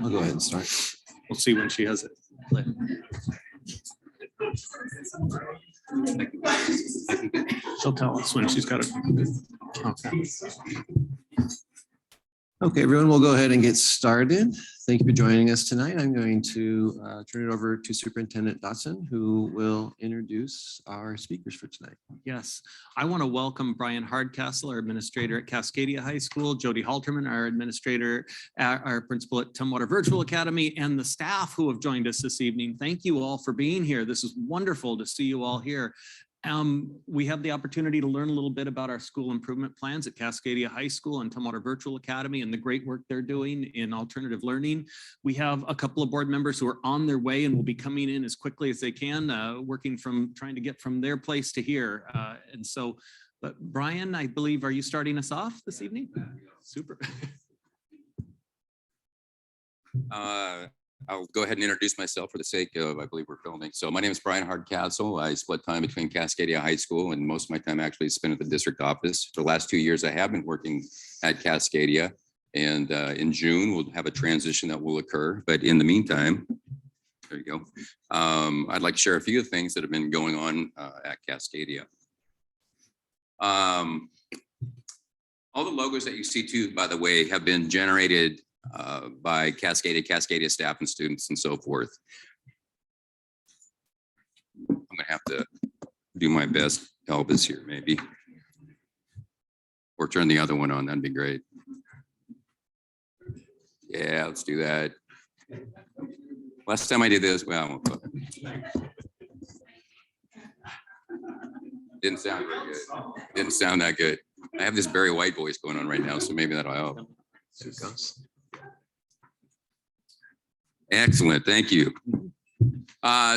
I'll go ahead and start. We'll see when she has it. She'll tell us when she's got it. Okay. Okay, everyone, we'll go ahead and get started. Thank you for joining us tonight. I'm going to turn it over to Superintendent Dotson, who will introduce our speakers for tonight. Yes, I want to welcome Brian Hardcastle, our administrator at Cascadia High School, Jody Halterman, our administrator, our principal at Tumwater Virtual Academy, and the staff who have joined us this evening. Thank you all for being here. This is wonderful to see you all here. We have the opportunity to learn a little bit about our school improvement plans at Cascadia High School and Tumwater Virtual Academy and the great work they're doing in alternative learning. We have a couple of board members who are on their way and will be coming in as quickly as they can, trying to get from their place to here. But Brian, I believe, are you starting us off this evening? Super. I'll go ahead and introduce myself for the sake of, I believe we're filming. So my name is Brian Hardcastle. I split time between Cascadia High School and most of my time actually spent at the district office. For the last 2 years, I have been working at Cascadia, and in June, we'll have a transition that will occur. But in the meantime, there you go. I'd like to share a few things that have been going on at Cascadia. All the logos that you see too, by the way, have been generated by Cascadia staff and students and so forth. I'm gonna have to do my best. Elvis here maybe, or turn the other one on. That'd be great. Yeah, let's do that. Last time I did this, well, didn't sound very good. Didn't sound that good. I have this Barry White voice going on right now, so maybe that'll help. Excellent, thank you.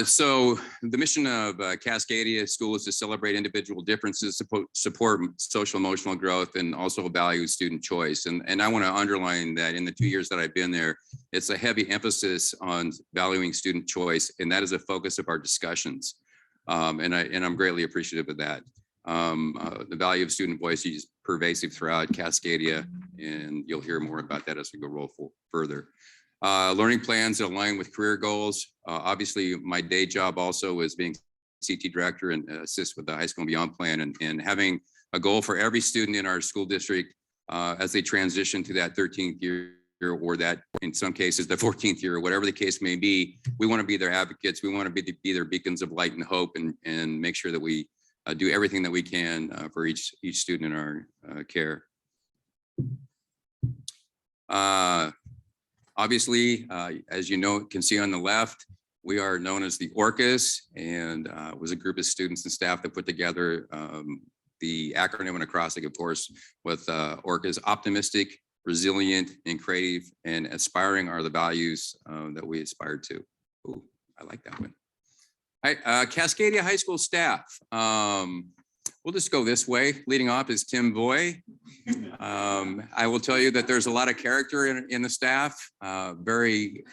So the mission of Cascadia School is to celebrate individual differences, support social emotional growth, and also value student choice. And I want to underline that in the 2 years that I've been there, it's a heavy emphasis on valuing student choice, and that is a focus of our discussions. And I'm greatly appreciative of that. The value of student voice is pervasive throughout Cascadia, and you'll hear more about that as we go further. Learning plans that align with career goals. Obviously, my day job also is being CT director and assist with the high school and beyond plan, and having a goal for every student in our school district as they transition to that 13th year, or that in some cases the 14th year, whatever the case may be. We want to be their advocates. We want to be their beacons of light and hope, and make sure that we do everything that we can for each student in our care. Obviously, as you know, can see on the left, we are known as the Orcas, and it was a group of students and staff that put together the acronym and acrostic, of course, with Orcas: optimistic, resilient, and creative, and aspiring are the values that we aspire to. Ooh, I like that one. Cascadia High School staff. We'll just go this way. Leading off is Tim Boy. I will tell you that there's a lot of character in the staff, very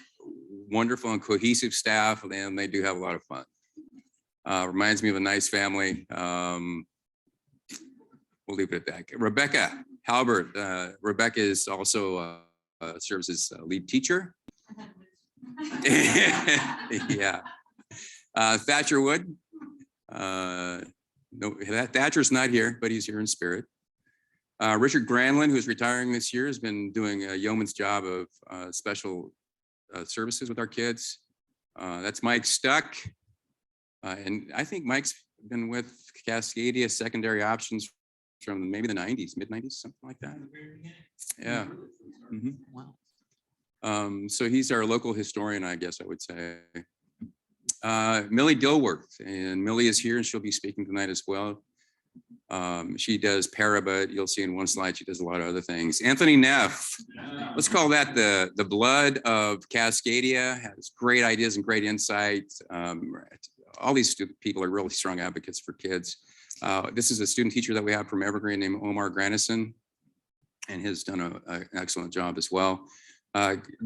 wonderful and cohesive staff, and they do have a lot of fun. Reminds me of a nice family. We'll leave it at that. Rebecca Halbert. Rebecca is also serves as lead teacher. Yeah. Thatcher Wood. No, Thatcher's not here, but he's here in spirit. Richard Granlin, who's retiring this year, has been doing a yeoman's job of special services with our kids. That's Mike Stuck. And I think Mike's been with Cascadia Secondary Options from maybe the 90s, mid 90s, something like that. Yeah. Mm-hmm. Wow. So he's our local historian, I guess I would say. Millie Dilworth, and Millie is here and she'll be speaking tonight as well. She does para, but you'll see in one slide she does a lot of other things. Anthony Neff, let's call that the blood of Cascadia, has great ideas and great insights. All these people are really strong advocates for kids. This is a student teacher that we have from Evergreen named Omar Granison, and has done an excellent job as well.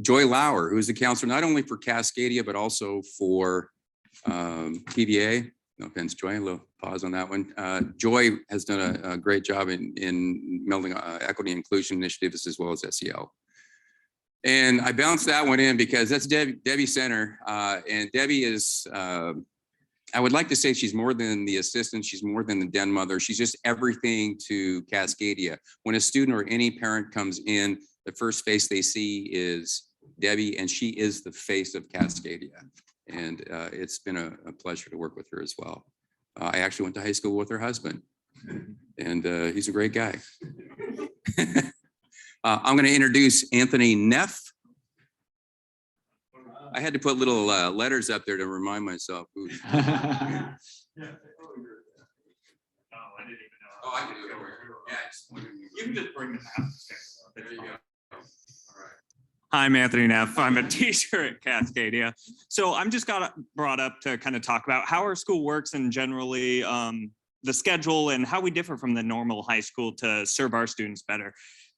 Joy Lauer, who is the counselor not only for Cascadia, but also for PVA. No offense, Joy, a little pause on that one. Joy has done a great job in melding equity inclusion initiatives as well as SEL. And I bounced that one in because that's Debbie Center. And Debbie is, I would like to say she's more than the assistant. She's more than the den mother. She's just everything to Cascadia. When a student or any parent comes in, the first face they see is Debbie, and she is the face of Cascadia. And it's been a pleasure to work with her as well. I actually went to high school with her husband, and he's a great guy. I'm going to introduce Anthony Neff. I had to put little letters up there to remind myself. Oh, I didn't even know. Oh, I can do it. Yeah, You can just bring them out. there you go. All right. I'm Anthony Neff. I'm a teacher at Cascadia. So I'm just got brought up to kind of talk about how our school works and generally the schedule and how we differ from the normal high school to serve our students better.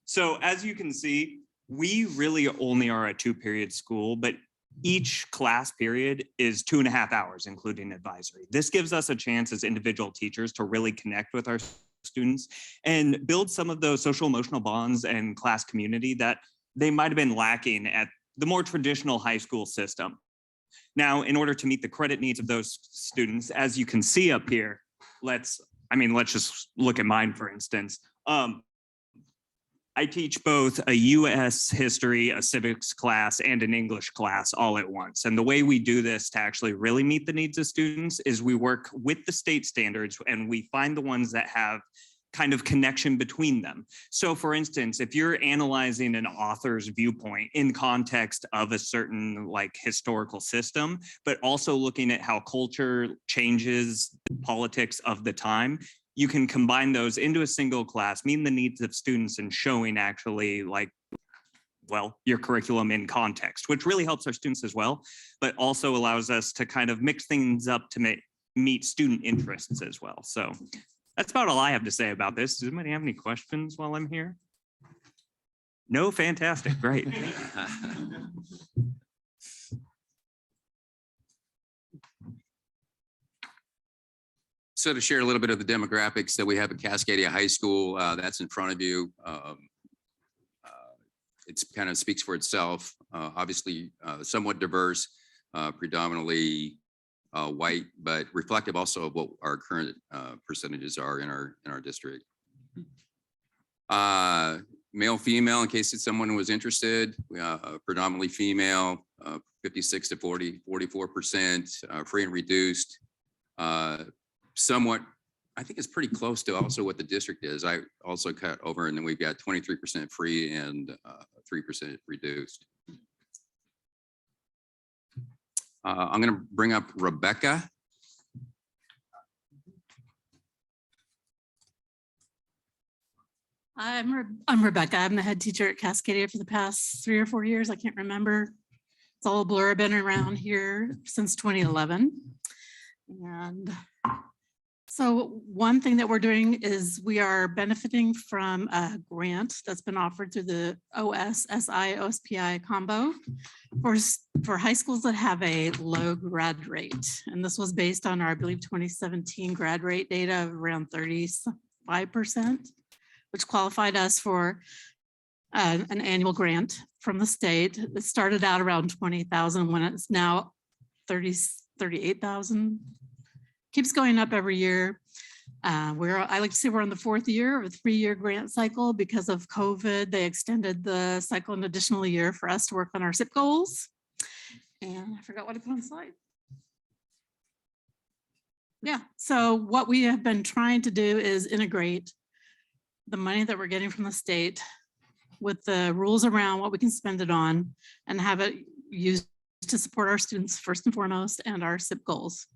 So as you can see, we really only are a 2-period school, but each class period is 2.5 hours, including advisory. This gives us a chance as individual teachers to really connect with our students and build some of those social emotional bonds and class community that they might have been lacking at the more traditional high school system. Now, in order to meet the credit needs of those students, as you can see up here, let's just look at mine, for instance. I teach both a US history, a civics class, and an English class all at once. And the way we do this to actually really meet the needs of students is we work with the state standards and we find the ones that have kind of connection between them. So for instance, if you're analyzing an author's viewpoint in context of a certain like historical system, but also looking at how culture changes politics of the time, you can combine those into a single class, meeting the needs of students and showing actually like, well, your curriculum in context, which really helps our students as well, but also allows us to kind of mix things up to meet student interests as well. So that's about all I have to say about this. Does anybody have any questions while I'm here? No, fantastic, great. So to share a little bit of the demographics that we have at Cascadia High School, that's in front of you. It's kind of speaks for itself. Obviously, somewhat diverse, predominantly white, but reflective also of what our current percentages are in our district. Male, female, in case someone was interested, predominantly female, 56 to 44%, free and reduced. Somewhat, I think it's pretty close to also what the district is. I also cut over, and then we've got 23% free and 3% reduced. I'm going to bring up Rebecca. I'm Rebecca. I'm the head teacher at Cascadia for the past 3 or 4 years. I can't remember. It's all a blur. I've been around here since 2011. And so one thing that we're doing is we are benefiting from a grant that's been offered through the OSSI combo for high schools that have a low grad rate. And this was based on our, I believe, 2017 grad rate data of around 35%, which qualified us for an annual grant from the state. It started out around 20,000 when it's now 38,000. Keeps going up every year. I like to say we're in the 4th year of a 3-year grant cycle. Because of COVID, they extended the cycle an additional year for us to work on our SIP goals. And I forgot what I put on the slide. Yeah, so what we have been trying to do is integrate the money that we're getting from the state with the rules around what we can spend it on and have it used to support our students first and foremost and our SIP goals.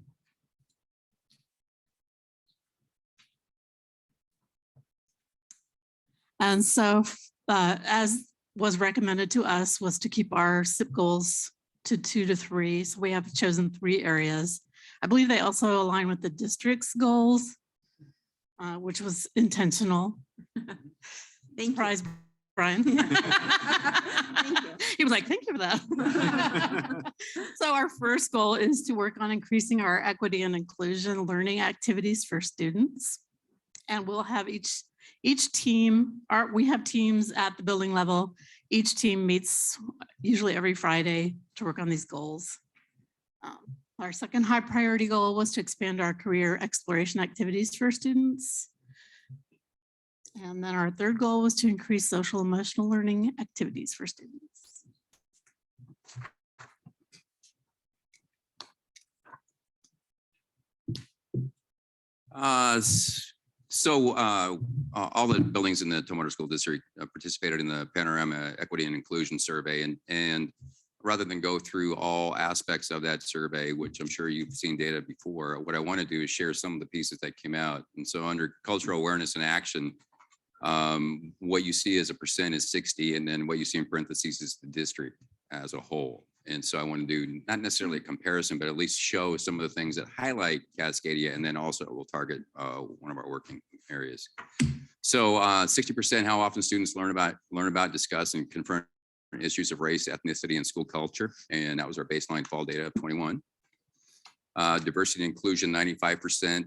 And so as was recommended to us was to keep our SIP goals to 2 to 3. So we have chosen 3 areas. I believe they also align with the district's goals, which was intentional. Surprise, Brian. Thank you. He was like, thank you for that. So our first goal is to work on increasing our equity and inclusion learning activities for students. And we'll have each Each team, we have teams at the building level. Each team meets usually every Friday to work on these goals. Our second high priority goal was to expand our career exploration activities for students. And then our third goal was to increase social emotional learning activities for students. All the buildings in the Tumwater School District participated in the Panorama Equity and Inclusion Survey, and rather than go through all aspects of that survey, which I'm sure you've seen data before, what I want to do is share some of the pieces that came out. And so under cultural awareness and action, what you see as a percent is 60, and then what you see in parentheses is the district as a whole. And so I want to do not necessarily a comparison, but at least show some of the things that highlight Cascadia, and then also we'll target one of our working areas. So 60% how often students learn about, discuss, and confront issues of race, ethnicity, and school culture. And that was our baseline fall data of 21. Diversity and inclusion, 95%.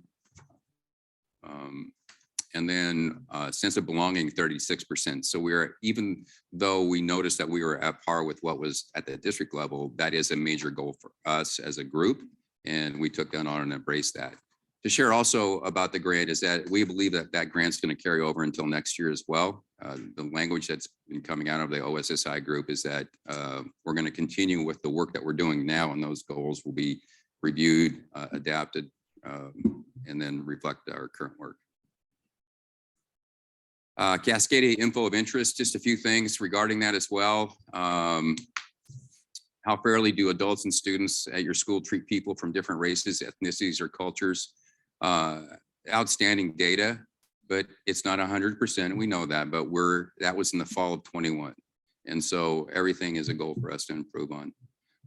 And then sense of belonging, 36%. So we're, even though we noticed that we were at par with what was at the district level, that is a major goal for us as a group. And we took that on and embraced that. To share also about the grant is that we believe that that grant's going to carry over until next year as well. The language that's been coming out of the OSSI group is that we're going to continue with the work that we're doing now, and those goals will be reviewed, adapted, and then reflect our current work. Cascadia info of interest, just a few things regarding that as well. How fairly do adults and students at your school treat people from different races, ethnicities, or cultures? Outstanding data, but it's not 100%. We know that, but that was in the fall of 21. And so everything is a goal for us to improve on.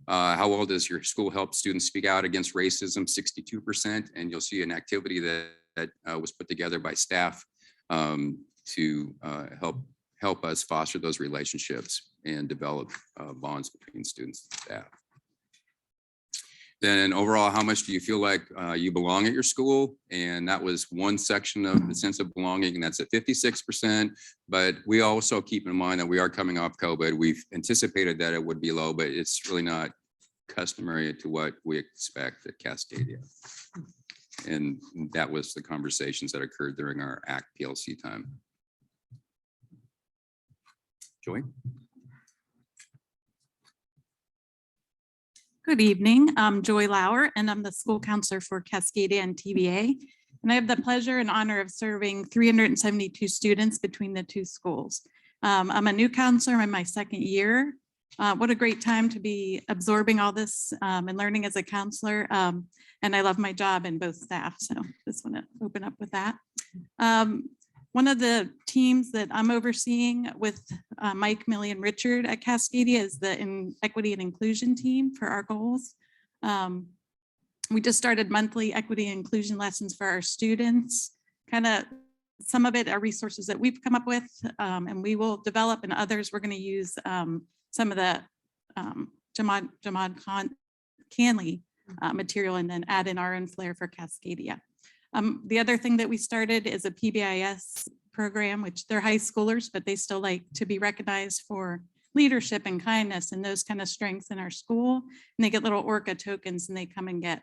How well does your school help students speak out against racism? 62%. And you'll see an activity that was put together by staff to help us foster those relationships and develop bonds between students and staff. Then overall, how much do you feel like you belong at your school? And that was one section of the sense of belonging, and that's at 56%. But we also keep in mind that we are coming off COVID. We've anticipated that it would be low, but it's really not customary to what we expect at Cascadia. And that was the conversations that occurred during our ACT PLC time. Joy? Good evening. I'm Joy Lauer, and I'm the school counselor for Cascadia and TBA. And I have the pleasure and honor of serving 372 students between the two schools. I'm a new counselor. I'm in my second year. What a great time to be absorbing all this and learning as a counselor. And I love my job and both staff. So just want to open up with that. One of the teams that I'm overseeing with Mike, Millie, and Richard at Cascadia is the equity and inclusion team for our goals. We just started monthly equity and inclusion lessons for our students. Kind of some of it are resources that we've come up with and we will develop, and others we're going to use some of the Jamad Canley material and then add in our own flair for Cascadia. The other thing that we started is a PBIS program, which they're high schoolers, but they still like to be recognized for leadership and kindness and those kind of strengths in our school. And they get little Orca tokens and they come and get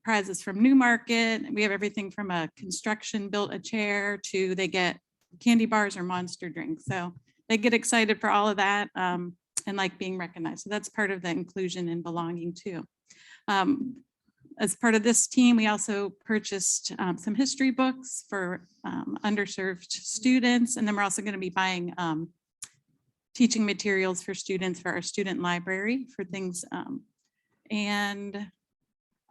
prizes from Newmarket. We have everything from a construction built a chair to they get candy bars or monster drinks. So they get excited for all of that and like being recognized. So that's part of the inclusion and belonging too. As part of this team, we also purchased some history books for underserved students. And then we're also going to be buying teaching materials for students for our student library for things. And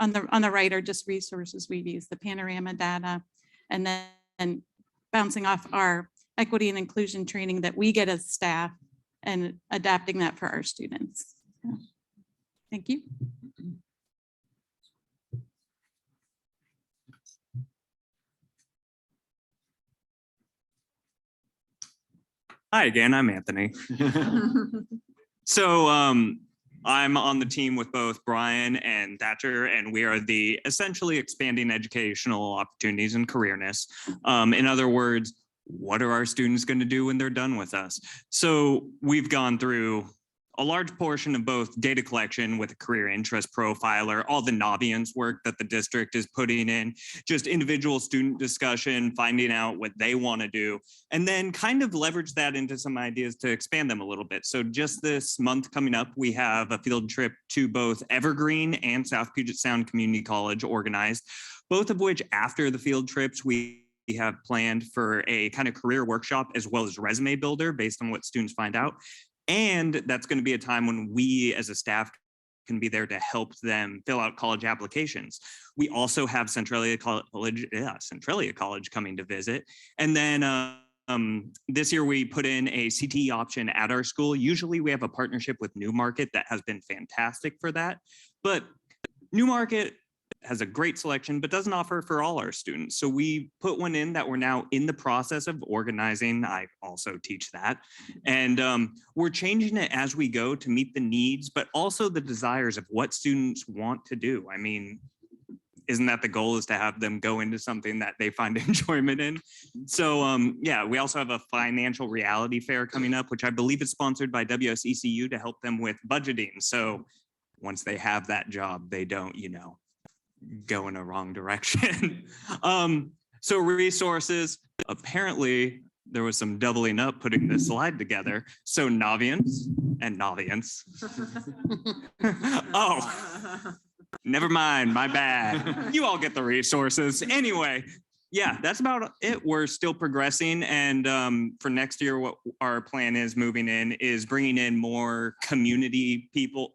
on the right are just resources we've used, the panorama data, and then bouncing off our equity and inclusion training that we get as staff and adapting that for our students. So, thank you. Hi again, I'm Anthony. So I'm on the team with both Brian and Thatcher, and we are the essentially expanding educational opportunities and careerness. In other words, what are our students going to do when they're done with us? So we've gone through a large portion of both data collection with a career interest profiler, all the Naviance work that the district is putting in, just individual student discussion, finding out what they want to do, and then kind of leverage that into some ideas to expand them a little bit. So just this month coming up, we have a field trip to both Evergreen and South Puget Sound Community College organized, both of which after the field trips, we have planned for a kind of career workshop as well as resume builder based on what students find out. And that's going to be a time when we as a staff can be there to help them fill out college applications. We also have Centralia College coming to visit. And then this year we put in a CTE option at our school. Usually we have a partnership with Newmarket that has been fantastic for that. But Newmarket has a great selection, but doesn't offer for all our students. So we put one in that we're now in the process of organizing. I also teach that. And we're changing it as we go to meet the needs, but also the desires of what students want to do. I mean, isn't that the goal, is to have them go into something that they find enjoyment in? So yeah, we also have a financial reality fair coming up, which I believe is sponsored by WSECU to help them with budgeting. So once they have that job, they don't, go in a wrong direction. So resources, apparently there was some doubling up putting this slide together. So Naviance and Naviance. Oh, never mind, my bad. You all get the resources. Anyway, yeah, that's about it. We're still progressing. And for next year, what our plan is moving in is bringing in more community people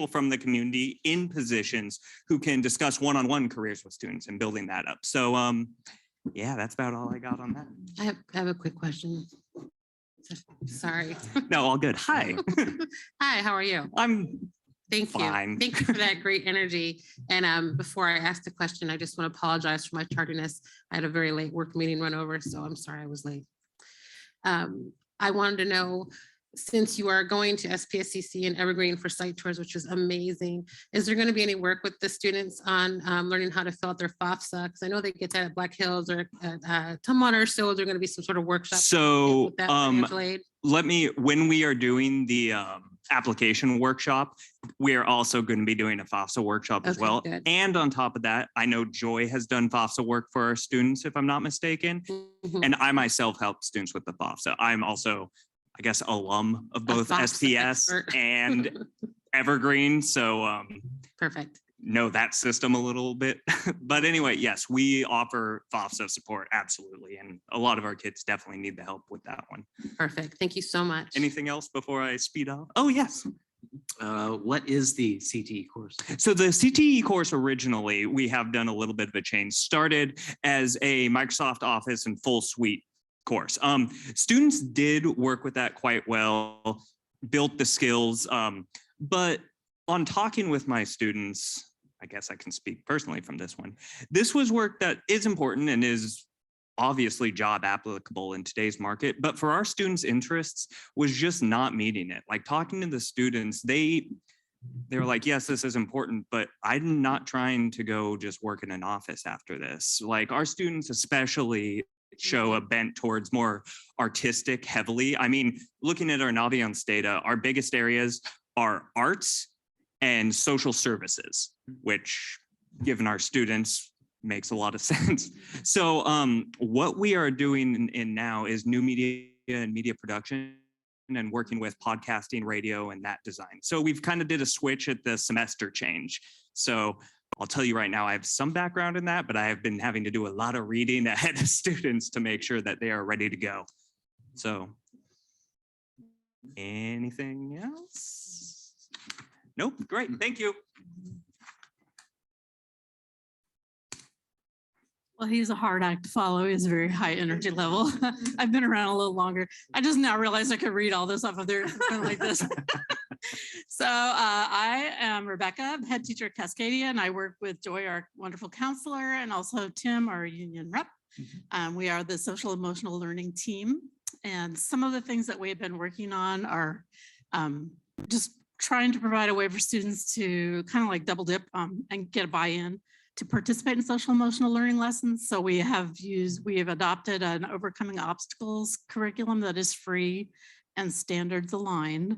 from the community in positions who can discuss one-on-one careers with students and building that up. So yeah, that's about all I got on that. I have a quick question. Sorry. No, all good. Hi. Hi, how are you? Thank fine. you. Thank you for that great energy. And before I ask the question, I just want to apologize for my tardiness. I had a very late work meeting run over, so I'm sorry I was late. I wanted to know, since you are going to SPSCC and Evergreen for site tours, which is amazing, is there going to be any work with the students on learning how to fill out their FAFSA? Because I know they get that at Black Hills or at Tumwater, so there going to be some sort of workshop. So when we are doing the application workshop, we are also going to be doing a FAFSA workshop as well. Good. And on top of that, I know Joy has done FAFSA work for our students, if I'm not mistaken. Mhm. And I myself help students with the FAFSA. I'm also, I guess, alum of both FAFSA SPS expert. and Evergreen. So Perfect. know that system a little bit. But anyway, yes, we offer FAFSA support, absolutely. And a lot of our kids definitely need the help with that one. Perfect. Thank you so much. Anything else before I speed up? Oh, yes. What is the CTE course? So the CTE course originally, we have done a little bit of a change, started as a Microsoft Office and full suite course. Students did work with that quite well, built the skills, but on talking with my students, I guess I can speak personally from this one. This was work that is important and is obviously job applicable in today's market, but for our students' interests was just not meeting it. Like talking to the students, they were like, yes, this is important, but I'm not trying to go just work in an office after this. Like our students especially show a bent towards more artistic heavily. I mean, looking at our Naviance data, our biggest areas are arts and social services, which given our students makes a lot of sense. So what we are doing in now is new media and media production and working with podcasting, radio, and that design. So we've kind of did a switch at the semester change. So I'll tell you right now, I have some background in that, but I have been having to do a lot of reading ahead of students to make sure that they are ready to go. So anything else? Nope, great, thank you. Well, he's a hard act to follow. He's a very high energy level. I've been around a little longer. I just now realized I could read all this off of there like this. So I am Rebecca, head teacher at Cascadia, and I work with Joy, our wonderful counselor, and also Tim, our union rep. We are the social emotional learning team. And some of the things that we've been working on are just trying to provide a way for students to kind of like double dip and get a buy-in to participate in social emotional learning lessons. So we have adopted an overcoming obstacles curriculum that is free and standards aligned.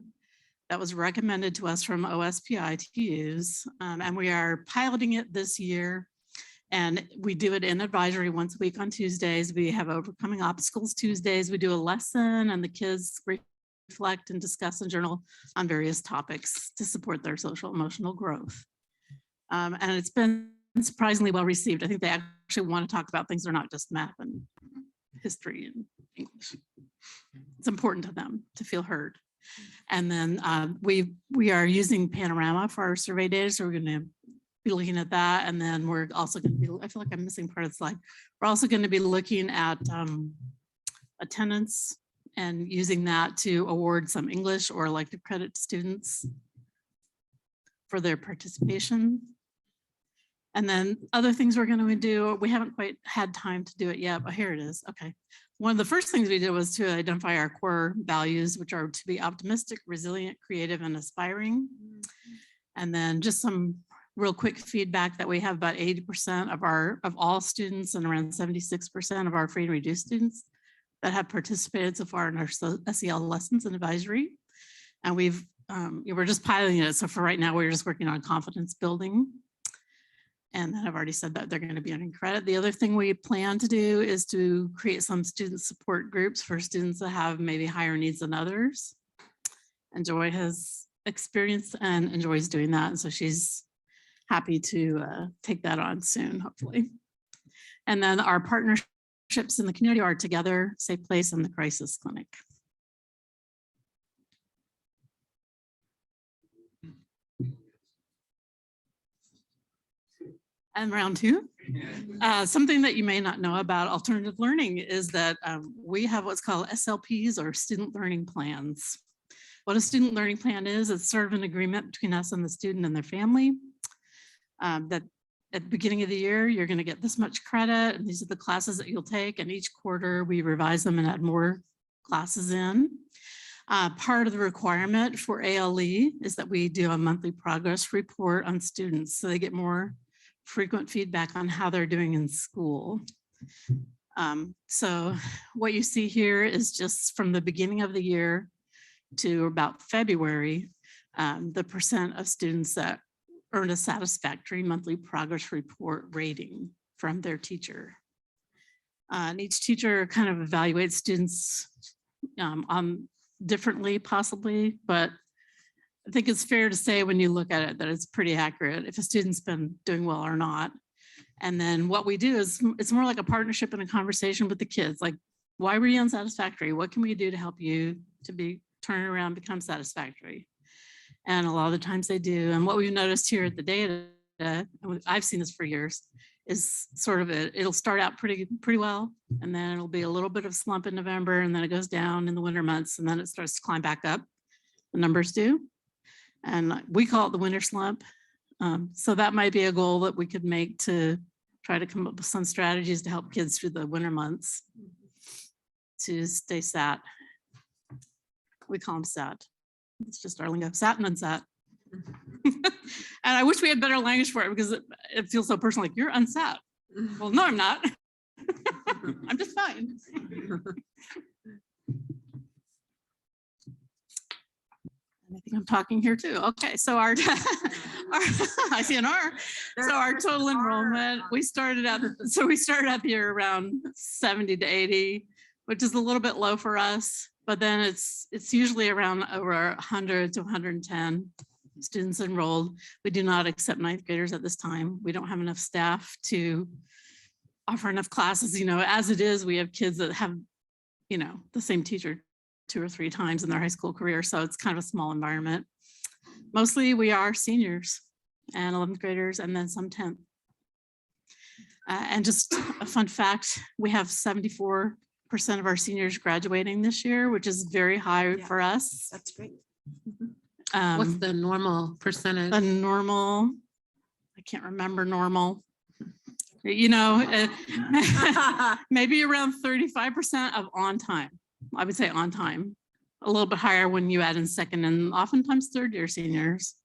That was recommended to us from OSPI to use. And we are piloting it this year. And we do it in advisory once a week on Tuesdays. We have overcoming obstacles Tuesdays. We do a lesson and the kids reflect and discuss and journal on various topics to support their social emotional growth. And it's been surprisingly well received. I think they actually want to talk about things that are not just math and history and English. It's important to them to feel heard. And then we are using Panorama for our survey data. So we're going to be looking at that. And then we're also going to be, I feel like I'm missing part of the slide. We're also going to be looking at attendance and using that to award some English or elective credit to students for their participation. And then other things we're going to do, we haven't quite had time to do it yet, but here it is. Okay. One of the first things we did was to identify our core values, which are to be optimistic, resilient, creative, and aspiring. And then just some real quick feedback that we have about 80% of all students and around 76% of our free and reduced students that have participated so far in our SEL lessons and advisory. And we're just piloting it. So for right now, we're just working on confidence building. And then I've already said that they're going to be earning credit. The other thing we plan to do is to create some student support groups for students that have maybe higher needs than others. And Joy has experience and enjoys doing that. And so she's happy to take that on soon, hopefully. And then our partnerships in the community are Together, Safe Place, and the Crisis Clinic. And round two, something that you may not know about alternative learning is that we have what's called SLPs or student learning plans. What a student learning plan is, it's sort of an agreement between us and the student and their family that at the beginning of the year, you're going to get this much credit and these are the classes that you'll take, and each quarter we revise them and add more classes in. Part of the requirement for ALE is that we do a monthly progress report on students so they get more frequent feedback on how they're doing in school. So what you see here is just from the beginning of the year to about February, the percent of students that earned a satisfactory monthly progress report rating from their teacher. And each teacher kind of evaluates students differently possibly, but I think it's fair to say when you look at it that it's pretty accurate if a student's been doing well or not. And then what we do is it's more like a partnership and a conversation with the kids. Like, why were you unsatisfactory? What can we do to help you to be turn around, become satisfactory? And a lot of the times they do. And what we've noticed here at the data, and I've seen this for years, is sort of it'll start out pretty well, and then it'll be a little bit of slump in November, and then it goes down in the winter months, and then it starts to climb back up. The numbers do. And we call it the winter slump. So that might be a goal that we could make to try to come up with some strategies to help kids through the winter months to stay sat. We call them sat. It's just our lingo, sat and unsat. And I wish we had better language for it because it feels so personal, like you're unsat. Well, no, I'm not. I'm just fine. I think I'm talking here too. Okay, so our I see an R. So our total enrollment, we started out the year around 70 to 80, which is a little bit low for us, but then it's usually around over 100 to 110 students enrolled. We do not accept ninth graders at this time. We don't have enough staff to offer enough classes. You know, as it is, we have kids that have, you know, the same teacher 2 or 3 times in their high school career. So it's kind of a small environment. Mostly we are seniors and 11th graders and then some 10th. And just a fun fact, we have 74% of our seniors graduating this year, which is very high for us. That's great. What's the normal percentage? The normal, I can't remember normal. You know, maybe around 35% of on time. I would say on time, a little bit higher when you add in second and oftentimes third year seniors.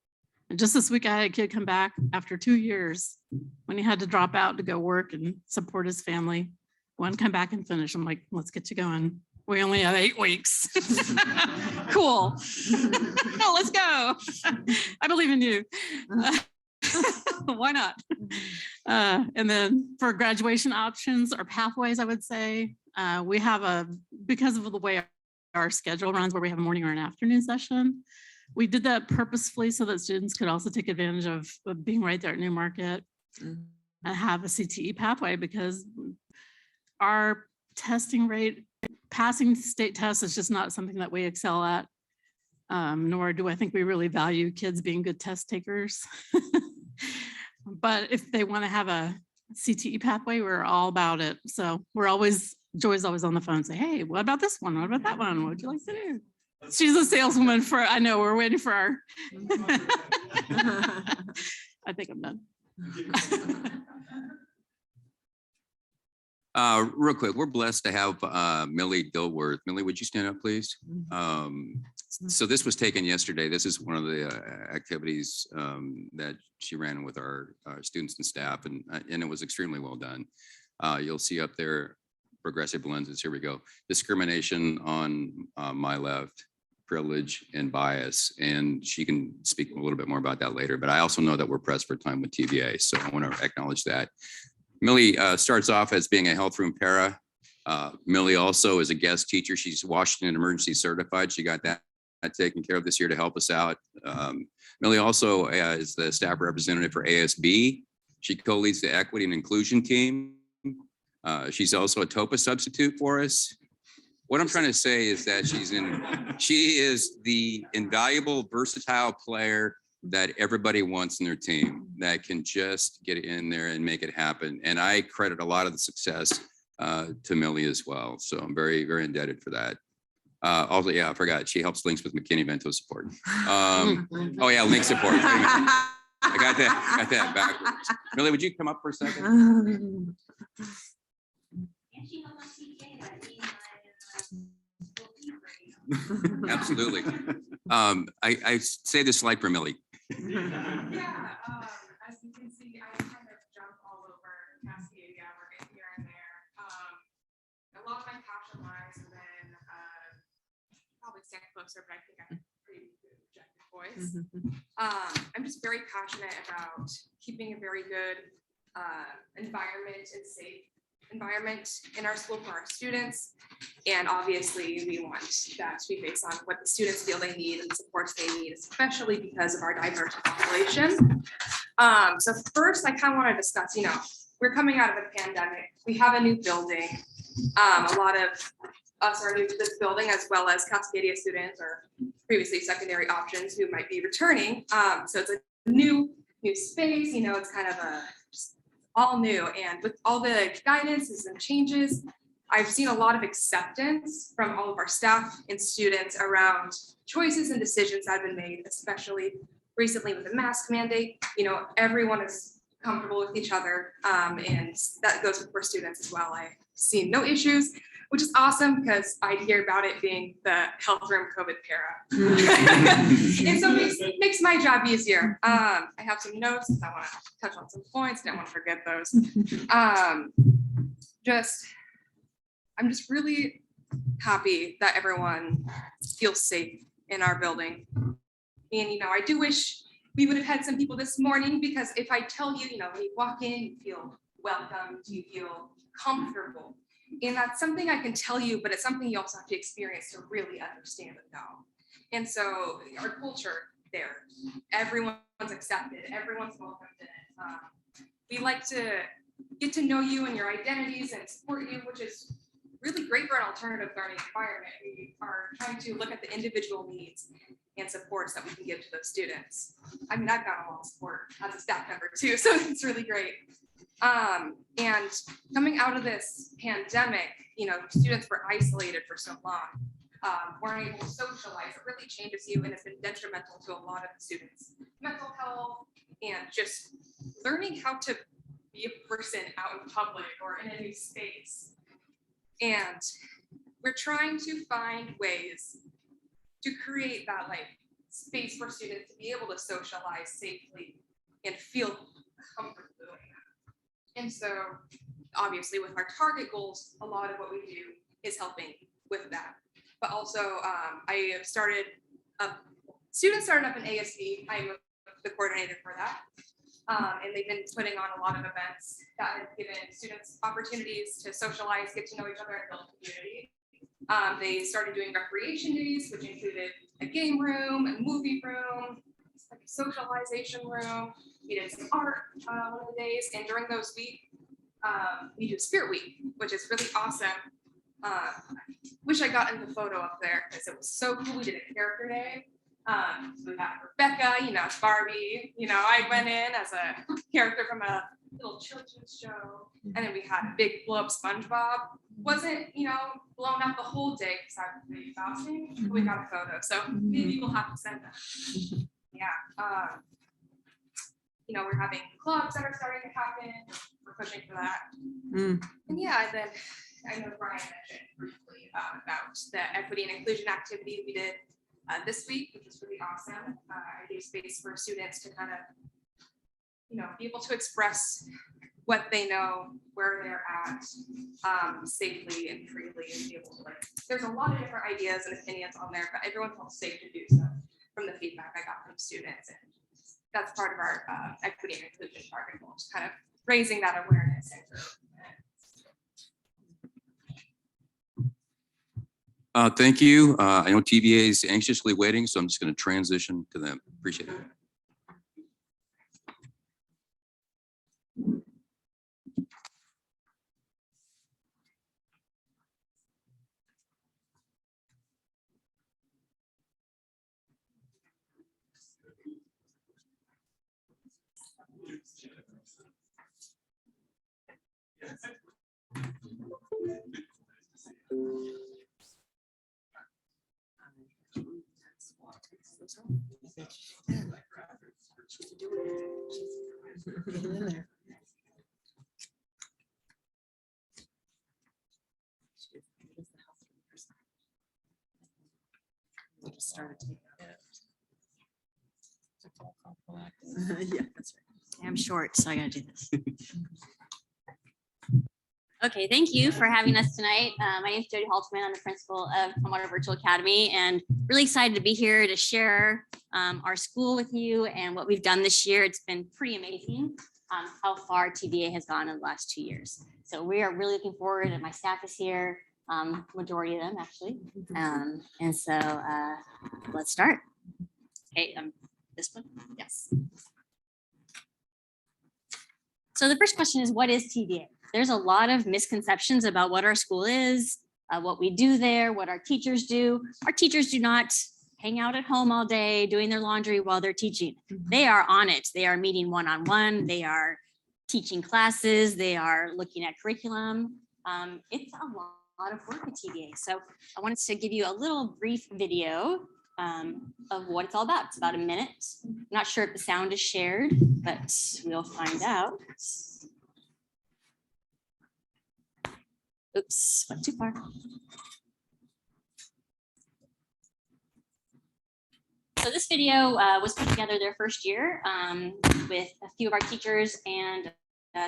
And just this week, I had a kid come back after 2 years when he had to drop out to go work and support his family. One come back and finish. I'm like, let's get you going. We only have 8 weeks. Cool. Oh, let's go. I believe in you. Why not? And then for graduation options or pathways, I would say we have because of the way our schedule runs, where we have a morning or an afternoon session. We did that purposefully so that students could also take advantage of being right there at Newmarket and have a CTE pathway, because our testing rate, passing state tests, is just not something that we excel at. Nor do I think we really value kids being good test takers. But if they want to have a CTE pathway, we're all about it. So Joy's always on the phone, say, hey, what about this one? What about that one? What would you like to do? She's a saleswoman I know, we're waiting for our. I think I'm done. Real quick, we're blessed to have Millie Dilworth. Millie, would you stand up, please? So this was taken yesterday. This is one of the activities that she ran with our students and staff, and it was extremely well done. You'll see up there, progressive lenses. Here we go. Discrimination on my left, privilege and bias. And she can speak a little bit more about that later, but I also know that we're pressed for time with TVA. So I want to acknowledge that. Millie starts off as being a health room para. Millie also is a guest teacher. She's Washington Emergency Certified. She got that taken care of this year to help us out. Millie also is the staff representative for ASB. She co-leads the equity and inclusion team. She's also a TOPA substitute for us. What I'm trying to say is that she is the invaluable, versatile player that everybody wants in their team, that can just get in there and make it happen. And I credit a lot of the success to Millie as well. So I'm very, very indebted for that. Also, yeah, I forgot, she helps Links with McKinney-Vento support. Oh yeah, Link support. I got that backwards. Millie, would you come up for a second? Absolutely. I say this slide for Millie. Yeah, as you can see, I kind of jump all over Cascadia, working here and there. A lot of my passion lies within, probably stand closer, but I think I have a pretty good objective voice. I'm just very passionate about keeping a very good environment and safe environment in our school for our students. And obviously we want that to be based on what the students feel they need and supports they need, especially because of our diverse population. So first I kind of want to discuss, we're coming out of a pandemic. We have a new building. A lot of us are new to this building, as well as Cascadia students or previously secondary options who might be returning. So it's a new space, it's kind of all new, and with all the guidances and changes, I've seen a lot of acceptance from all of our staff and students around choices and decisions that have been made, especially recently with the mask mandate. Everyone is comfortable with each other, and that goes for students as well. I've seen no issues, which is awesome because I hear about it being the health room COVID para. And so it makes my job easier. I have some notes, I want to touch on some points, don't want to forget those. I'm just really happy that everyone feels safe in our building. And, I do wish we would have had some people this morning, because if I tell you, when you walk in, you feel welcomed, you feel comfortable. And that's something I can tell you, but it's something you also have to experience to really understand it now. And so our culture there, everyone's accepted, everyone's welcomed in it. We like to get to know you and your identities and support you, which is really great for an alternative learning environment. We are trying to look at the individual needs and supports that we can give to those students. I mean, I've got a lot of support as a staff member too, so it's really great. And coming out of this pandemic, students were isolated for so long, weren't able to socialize. It really changes you, and it's been detrimental to a lot of the students' mental health and just learning how to be a person out in public or in a new space. And we're trying to find ways to create that space for students to be able to socialize safely and feel comfortable doing that. And so obviously with our target goals, a lot of what we do is helping with that. But also I have started up, students started up in ASD. I'm the coordinator for that. And they've been putting on a lot of events that have given students opportunities to socialize, get to know each other, and build community. They started doing recreation days, which included a game room, a movie room, like a socialization room. We did some art one of the days, and during those weeks, we do Spirit Week, which is really awesome. Wish I got in the photo up there because it was so cool. We did a character day. So we had Rebecca, you know, Barbie, you know, I went in as a character from a little children's show. And then we had a big blow up SpongeBob. Wasn't, you know, blown up the whole day because I was really fasting. But we got a photo. So maybe we'll have to send that. Yeah. You know, we're having clubs that are starting to happen. We're pushing for that. And yeah, then I know Brian mentioned briefly about the equity and inclusion activity we did this week, which was really awesome. I gave space for students to kind of, you know, be able to express what they know, where they're at, safely and freely, and be able to like, there's a lot of different ideas and opinions on there, but everyone felt safe to do so from the feedback I got from students. And that's part of our equity and inclusion target goal, just kind of raising that awareness and growth. Thank you. I know TVA is anxiously waiting, so I'm just going to transition to them. Appreciate it. Yeah, that's right. I'm short, so I gotta do this. Okay, thank you for having us tonight. My name is Jody Haltman. I'm the principal of Tumwater Virtual Academy, and really excited to be here to share our school with you and what we've done this year. It's been pretty amazing how far TVA has gone in the last 2 years. So we are really looking forward, and my staff is here, majority of them actually. And so let's start. Okay, this one, yes. So the first question is, what is TVA? There's a lot of misconceptions about what our school is, what we do there, what our teachers do. Our teachers do not hang out at home all day doing their laundry while they're teaching. They are on it. They are meeting one-on-one. They are teaching classes. They are looking at curriculum. It's a lot of work at TVA. So I wanted to give you a little brief video of what it's all about. It's about a minute. I'm not sure if the sound is shared, but we'll find out. Oops, went too far. So this video was put together their first year with a few of our teachers and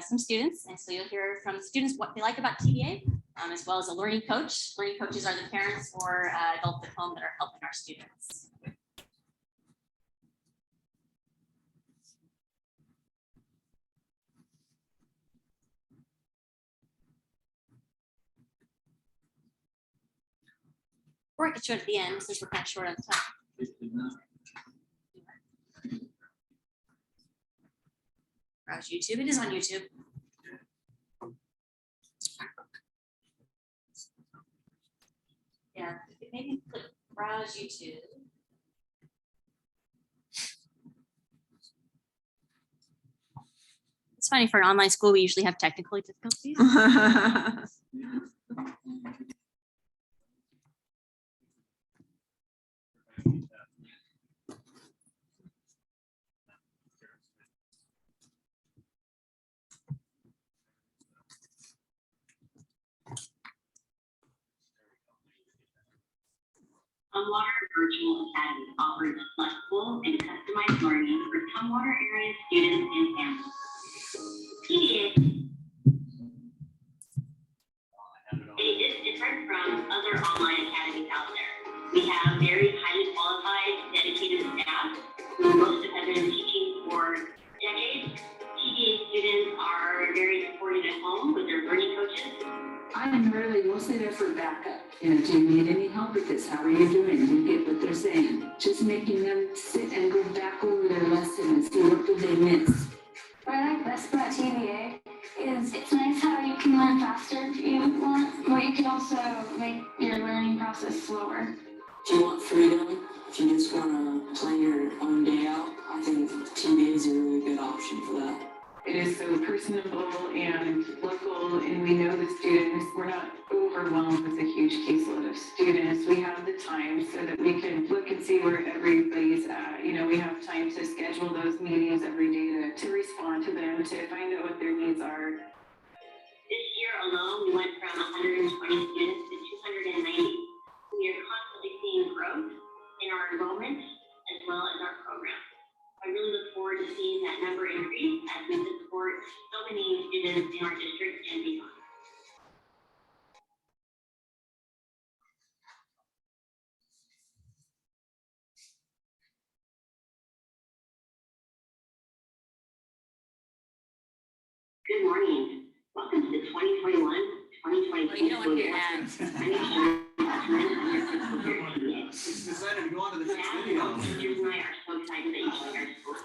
some students. And so you'll hear from students what they like about TVA, as well as a learning coach. Learning coaches are the parents or adults at home that are helping our students. Or I could show it at the end since we're kind of short on time. Browse YouTube. It is on YouTube. Yeah, maybe click browse YouTube. It's funny, for an online school, we usually have technical difficulties. Virtual Academy offers flexible and customized learning for Tumwater area students and families. TDA is different from other online academies out there. We have very highly qualified, dedicated staff. Most of them have been teaching for decades. TDA students are very supported at home with their learning coaches. I'm really mostly there for backup. You know, do you need any help with this? How are you doing? You get what they're saying. Just making them sit and go back over their lesson and see what did they miss. What I like best about TVA is it's nice how you can learn faster if you want, but you can also make your learning process slower. If you want freedom, if you just want to plan your own day out, I think TVA is a really good option for that. It is so personable and local, and we know the students. We're not overwhelmed with a huge caseload of students. We have the time so that we can look and see where everybody's at. You know, we have time to schedule those meetings every day to respond to them, to find out what their needs are. This year alone, we went from 120 students to 290. We are constantly seeing growth in our enrollment as well as our program. I really look forward to seeing that number increase as we support so many students in our district and beyond. Good morning. Welcome to the 2021-2022 You don't want school to year. hear ads. My name is Sharon Bachman. I'm your principal here at TVA. Decided to go on to the next Staff, video. teachers, and I are so excited that you joined our school.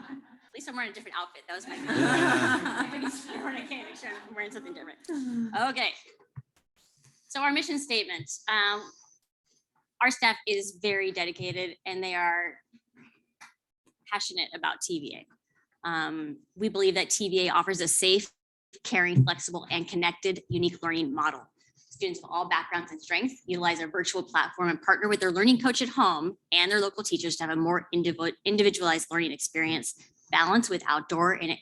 At least I'm wearing a different outfit. That was my. I can't make sure I'm wearing something different. Okay. So our mission statement. Our staff is very dedicated and they are passionate about TVA. We believe that TVA offers a safe, caring, flexible, and connected, unique learning model. Students of all backgrounds and strengths utilize our virtual platform and partner with their learning coach at home and their local teachers to have a more individualized learning experience, balanced with outdoor and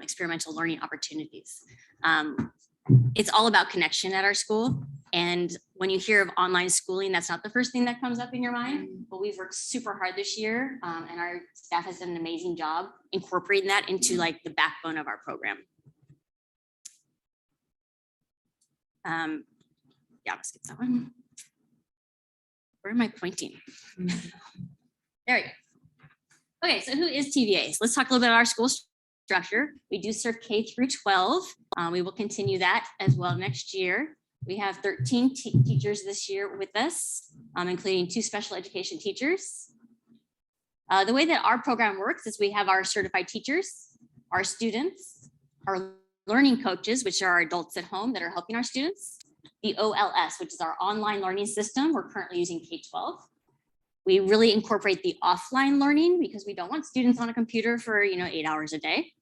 experimental learning opportunities. It's all about connection at our school. And when you hear of online schooling, that's not the first thing that comes up in your mind, but we've worked super hard this year and our staff has done an amazing job incorporating that into like the backbone of our program. Yeah, let's get that one. Where am I pointing? There we go. Okay, so who is TVA? So let's talk a little bit about our school structure. We do serve K through 12. We will continue that as well next year. We have 13 teachers this year with us, including 2 special education teachers. The way that our program works is we have our certified teachers, our students, our learning coaches, which are our adults at home that are helping our students, the OLS, which is our online learning system. We're currently using K-12. We really incorporate the offline learning because we don't want students on a computer for 8 hours a day,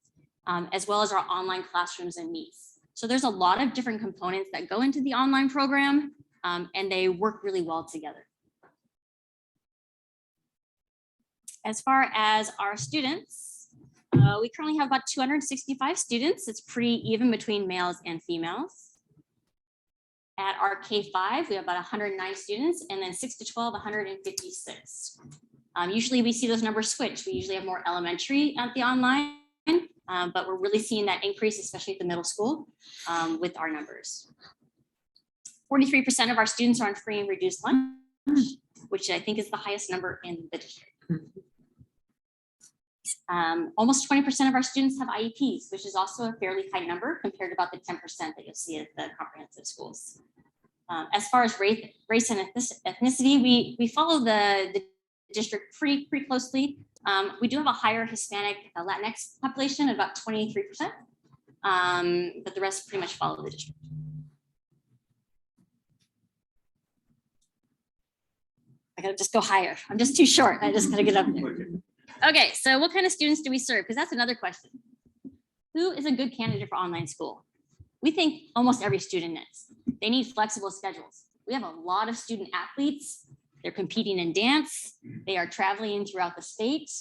as well as our online classrooms and meets. So there's a lot of different components that go into the online program and they work really well together. As far as our students, we currently have about 265 students. It's pretty even between males and females. At our K-5, we have about 109 students, and then 6 to 12, 156. Usually we see those numbers switch. We usually have more elementary at the online, but we're really seeing that increase, especially at the middle school with our numbers. 43% of our students are on free and reduced lunch, which I think is the highest number in the district. Almost 20% of our students have IEPs, which is also a fairly high number compared to about the 10% that you'll see at the comprehensive schools. As far as race and ethnicity, we follow the district pretty closely. We do have a higher Hispanic Latinx population at about 23%, but the rest pretty much follow the district. I gotta just go higher. I'm just too short. I just gotta get up there. Okay, so what kind of students do we serve? Because that's another question. Who is a good candidate for online school? We think almost every student is. They need flexible schedules. We have a lot of student athletes. They're competing in dance. They are traveling throughout the state.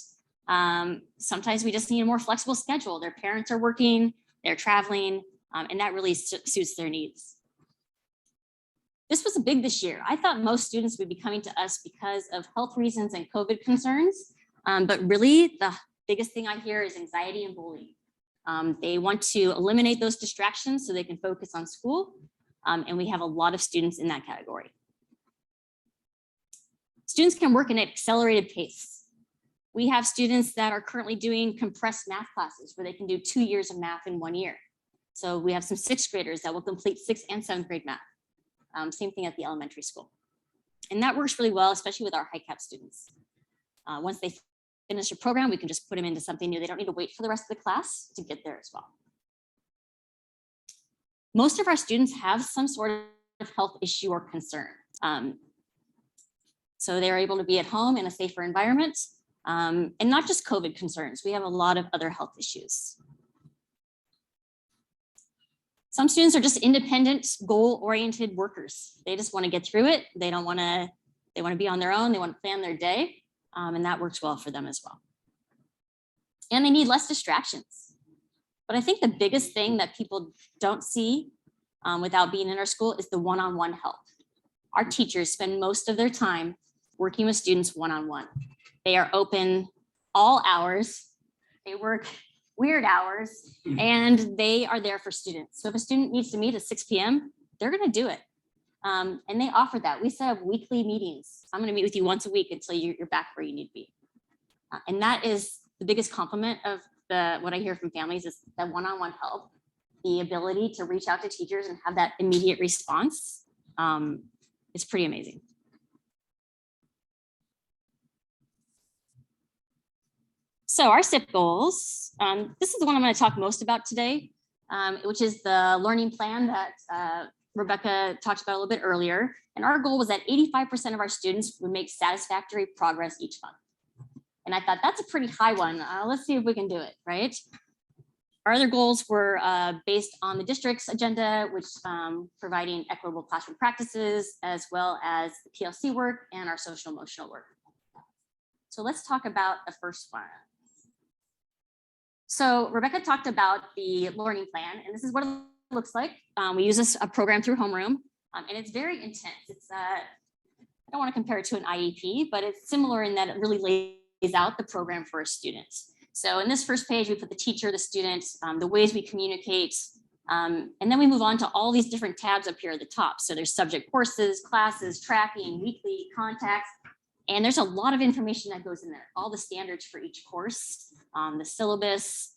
Sometimes we just need a more flexible schedule. Their parents are working, they're traveling, and that really suits their needs. This was big this year. I thought most students would be coming to us because of health reasons and COVID concerns. But really the biggest thing I hear is anxiety and bullying. They want to eliminate those distractions so they can focus on school. And we have a lot of students in that category. Students can work in an accelerated pace. We have students that are currently doing compressed math classes where they can do 2 years of math in 1 year. So we have some 6th graders that will complete 6th and 7th grade math. Same thing at the elementary school. And that works really well, especially with our high cap students. Once they finish a program, we can just put them into something new. They don't need to wait for the rest of the class to get there as well. Most of our students have some sort of health issue or concern. So they're able to be at home in a safer environment, and not just COVID concerns. We have a lot of other health issues. Some students are just independent, goal-oriented workers. They just want to get through it. They want to be on their own. They want to plan their day, and that works well for them as well. And they need less distractions. But I think the biggest thing that people don't see without being in our school is the one-on-one help. Our teachers spend most of their time working with students one-on-one. They are open all hours. They work weird hours, and they are there for students. So if a student needs to meet at 6 p.m., they're going to do it. And they offer that. We set up weekly meetings. I'm going to meet with you once a week until you're back where you need to be. And that is the biggest compliment of what I hear from families is that one-on-one help, the ability to reach out to teachers and have that immediate response. It's pretty amazing. So our SIP goals, this is the one I'm going to talk most about today, which is the learning plan that Rebecca talked about a little bit earlier. And our goal was that 85% of our students would make satisfactory progress each month. And I thought that's a pretty high one. Let's see if we can do it, right? Our other goals were based on the district's agenda, which providing equitable classroom practices, as well as the PLC work and our social emotional work. So let's talk about the first one. So Rebecca talked about the learning plan, and this is what it looks like. We use a program through homeroom, and it's very intense. It's I don't want to compare it to an IEP, but it's similar in that it really lays out the program for a student. So in this first page, we put the teacher, the student, the ways we communicate, and then we move on to all these different tabs up here at the top. So there's subject courses, classes, tracking, weekly contacts, and there's a lot of information that goes in there. All the standards for each course, the syllabus,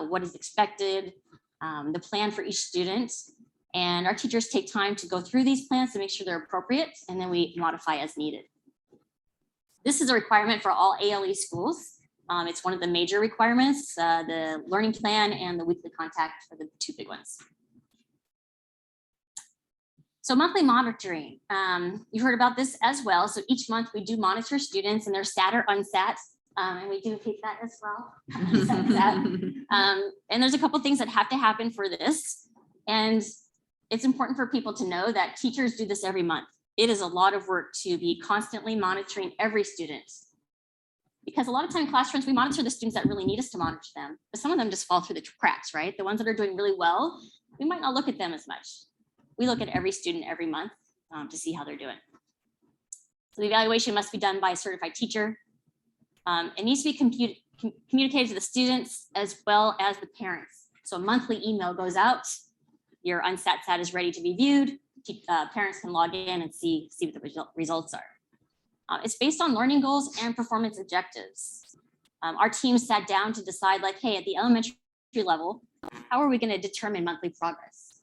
what is expected, the plan for each student. And our teachers take time to go through these plans to make sure they're appropriate, and then we modify as needed. This is a requirement for all ALE schools. It's one of the major requirements, the learning plan and the weekly contact are the two big ones. So monthly monitoring, you've heard about this as well. So each month we do monitor students and their SAT or unsat, and we do keep that as well. And there's a couple things that have to happen for this. And it's important for people to know that teachers do this every month. It is a lot of work to be constantly monitoring every student. Because a lot of time in classrooms, we monitor the students that really need us to monitor them, but some of them just fall through the cracks, right? The ones that are doing really well, we might not look at them as much. We look at every student every month to see how they're doing. So the evaluation must be done by a certified teacher. It needs to be communicated to the students as well as the parents. So a monthly email goes out. Your unsat SAT is ready to be viewed. Parents can log in and see what the results are. It's based on learning goals and performance objectives. Our team sat down to decide like, hey, at the elementary level, how are we going to determine monthly progress?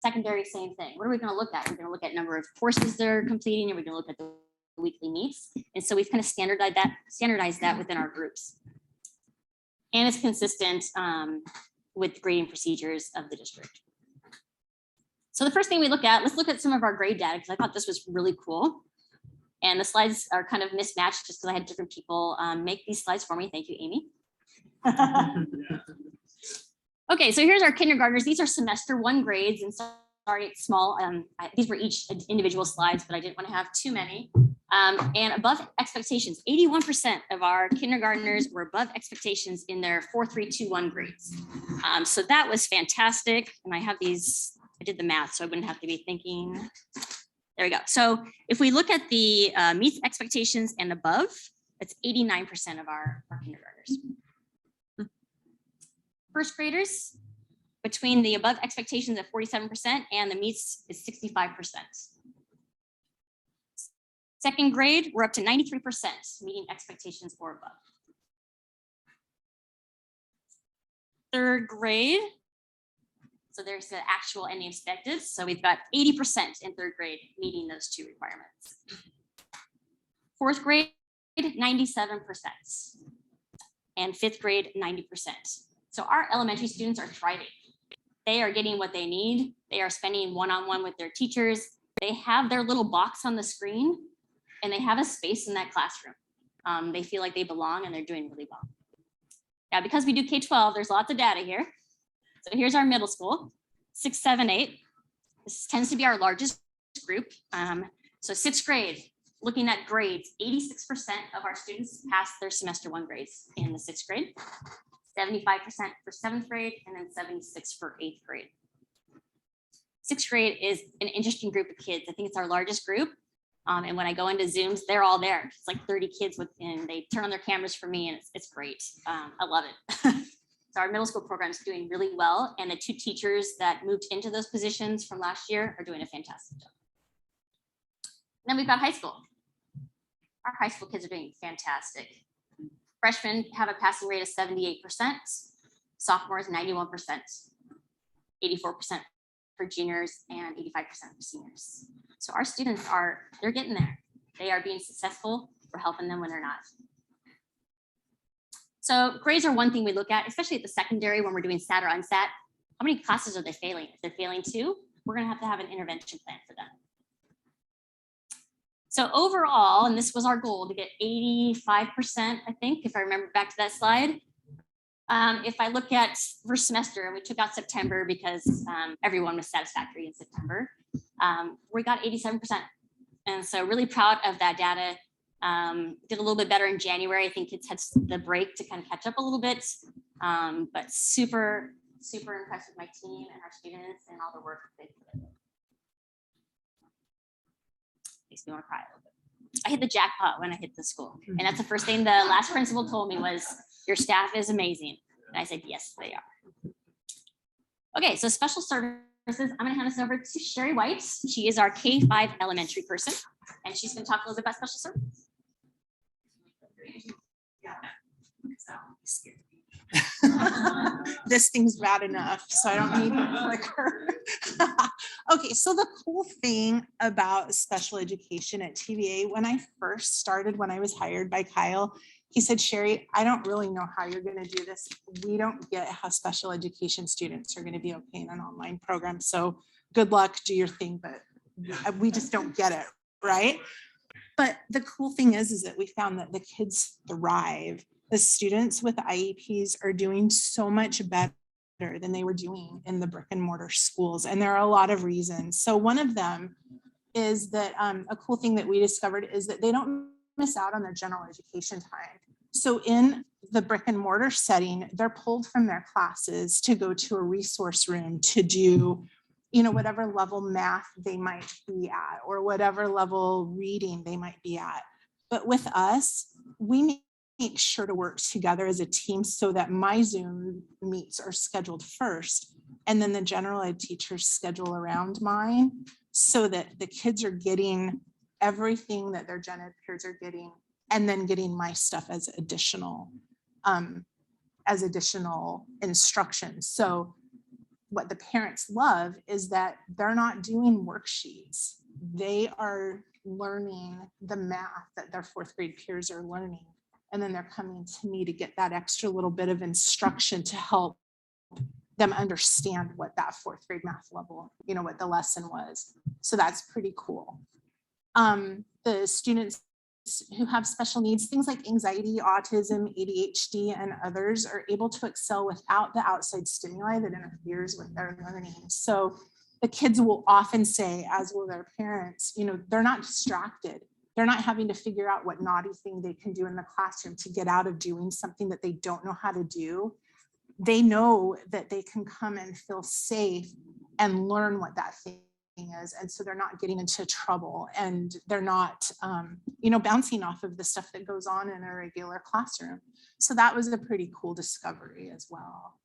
Secondary, same thing. What are we going to look at? We're going to look at number of courses they're completing, and we're going to look at the weekly meets. And so we've kind of standardized that within our groups. And it's consistent with grading procedures of the district. So the first thing we look at, let's look at some of our grade data, because I thought this was really cool. And the slides are kind of mismatched just because I had different people make these slides for me. Thank you, Amy. Okay, so here's our kindergartners. These are semester 1 grades, and sorry, it's small. These were each individual slides, but I didn't want to have too many. And above expectations, 81% of our kindergartners were above expectations in their 4, 3, 2, 1 grades. So that was fantastic. And I have these I did the math, so I wouldn't have to be thinking. There we go. So if we look at the meets expectations and above, it's 89% of our kindergartners. First graders, between the above expectations of 47% and the meets is 65%. Second grade, we're up to 93% meeting expectations or above. Third grade, so there's the actual and the expected. So we've got 80% in third grade meeting those two requirements. Fourth grade, 97%. And fifth grade, 90%. So our elementary students are thriving. They are getting what they need. They are spending one-on-one with their teachers. They have their little box on the screen and they have a space in that classroom. They feel like they belong and they're doing really well. Now, because we do K-12, there's lots of data here. So here's our middle school, 6, 7, 8. This tends to be our largest group. So sixth grade, looking at grades, 86% of our students pass their semester 1 grades in the sixth grade, 75% for seventh grade, and then 76% for eighth grade. Sixth grade is an interesting group of kids. I think it's our largest group. And when I go into Zooms, they're all there. It's like 30 kids and they turn on their cameras for me and it's great. I love it. So our middle school program is doing really well. And the 2 teachers that moved into those positions from last year are doing a fantastic job. Then we've got high school. Our high school kids are doing fantastic. Freshmen have a passing rate of 78%, sophomores 91%, 84% for juniors, and 85% for seniors. So our students they're getting there. They are being successful. We're helping them when they're not. So grades are one thing we look at, especially at the secondary when we're doing SAT or unsat. How many classes are they failing? If they're failing 2, we're gonna have an intervention plan for them. So overall, and this was our goal, to get 85%, I think, if I remember back to that slide. If I look at first semester, and we took out September because everyone was satisfactory in September, we got 87%. And so really proud of that data. Did a little bit better in January. I think kids had the break to kind of catch up a little bit, but super, super impressed with my team and our students and all the work they put in. Makes me want to cry a little bit. I hit the jackpot when I hit the school. And that's the first thing the last principal told me was, your staff is amazing. And I said, yes, they are. Okay, so special services. I'm gonna hand this over to Sherry White. She is our K-5 elementary person. And she's gonna talk a little bit about special services. Yeah. This thing's bad enough, so I don't need a clicker. Okay, so the cool thing about special education at TVA, when I first started, when I was hired by Kyle, he said, Sherry, I don't really know how you're going to do this. We don't get how special education students are going to be okay in an online program. So good luck, do your thing, but we just don't get it, right? But the cool thing is that we found that the kids thrive. The students with IEPs are doing so much better than they were doing in the brick and mortar schools. And there are a lot of reasons. So one of them is that a cool thing that we discovered is that they don't miss out on their general education time. So in the brick and mortar setting, they're pulled from their classes to go to a resource room to do, whatever level math they might be at or whatever level reading they might be at. But with us, we make sure to work together as a team so that my Zoom meets are scheduled first, and then the general ed teachers schedule around mine so that the kids are getting everything that their gen ed peers are getting, and then getting my stuff as additional instruction. So what the parents love is that they're not doing worksheets. They are learning the math that their fourth grade peers are learning. And then they're coming to me to get that extra little bit of instruction to help them understand what that fourth grade math level, what the lesson was. So that's pretty cool. The students who have special needs, things like anxiety, autism, ADHD, and others are able to excel without the outside stimuli that interferes with their learning. So the kids will often say, as will their parents, they're not distracted. They're not having to figure out what naughty thing they can do in the classroom to get out of doing something that they don't know how to do. They know that they can come and feel safe and learn what that thing is. And so they're not getting into trouble, and they're not, bouncing off of the stuff that goes on in a regular classroom. So that was a pretty cool discovery as well.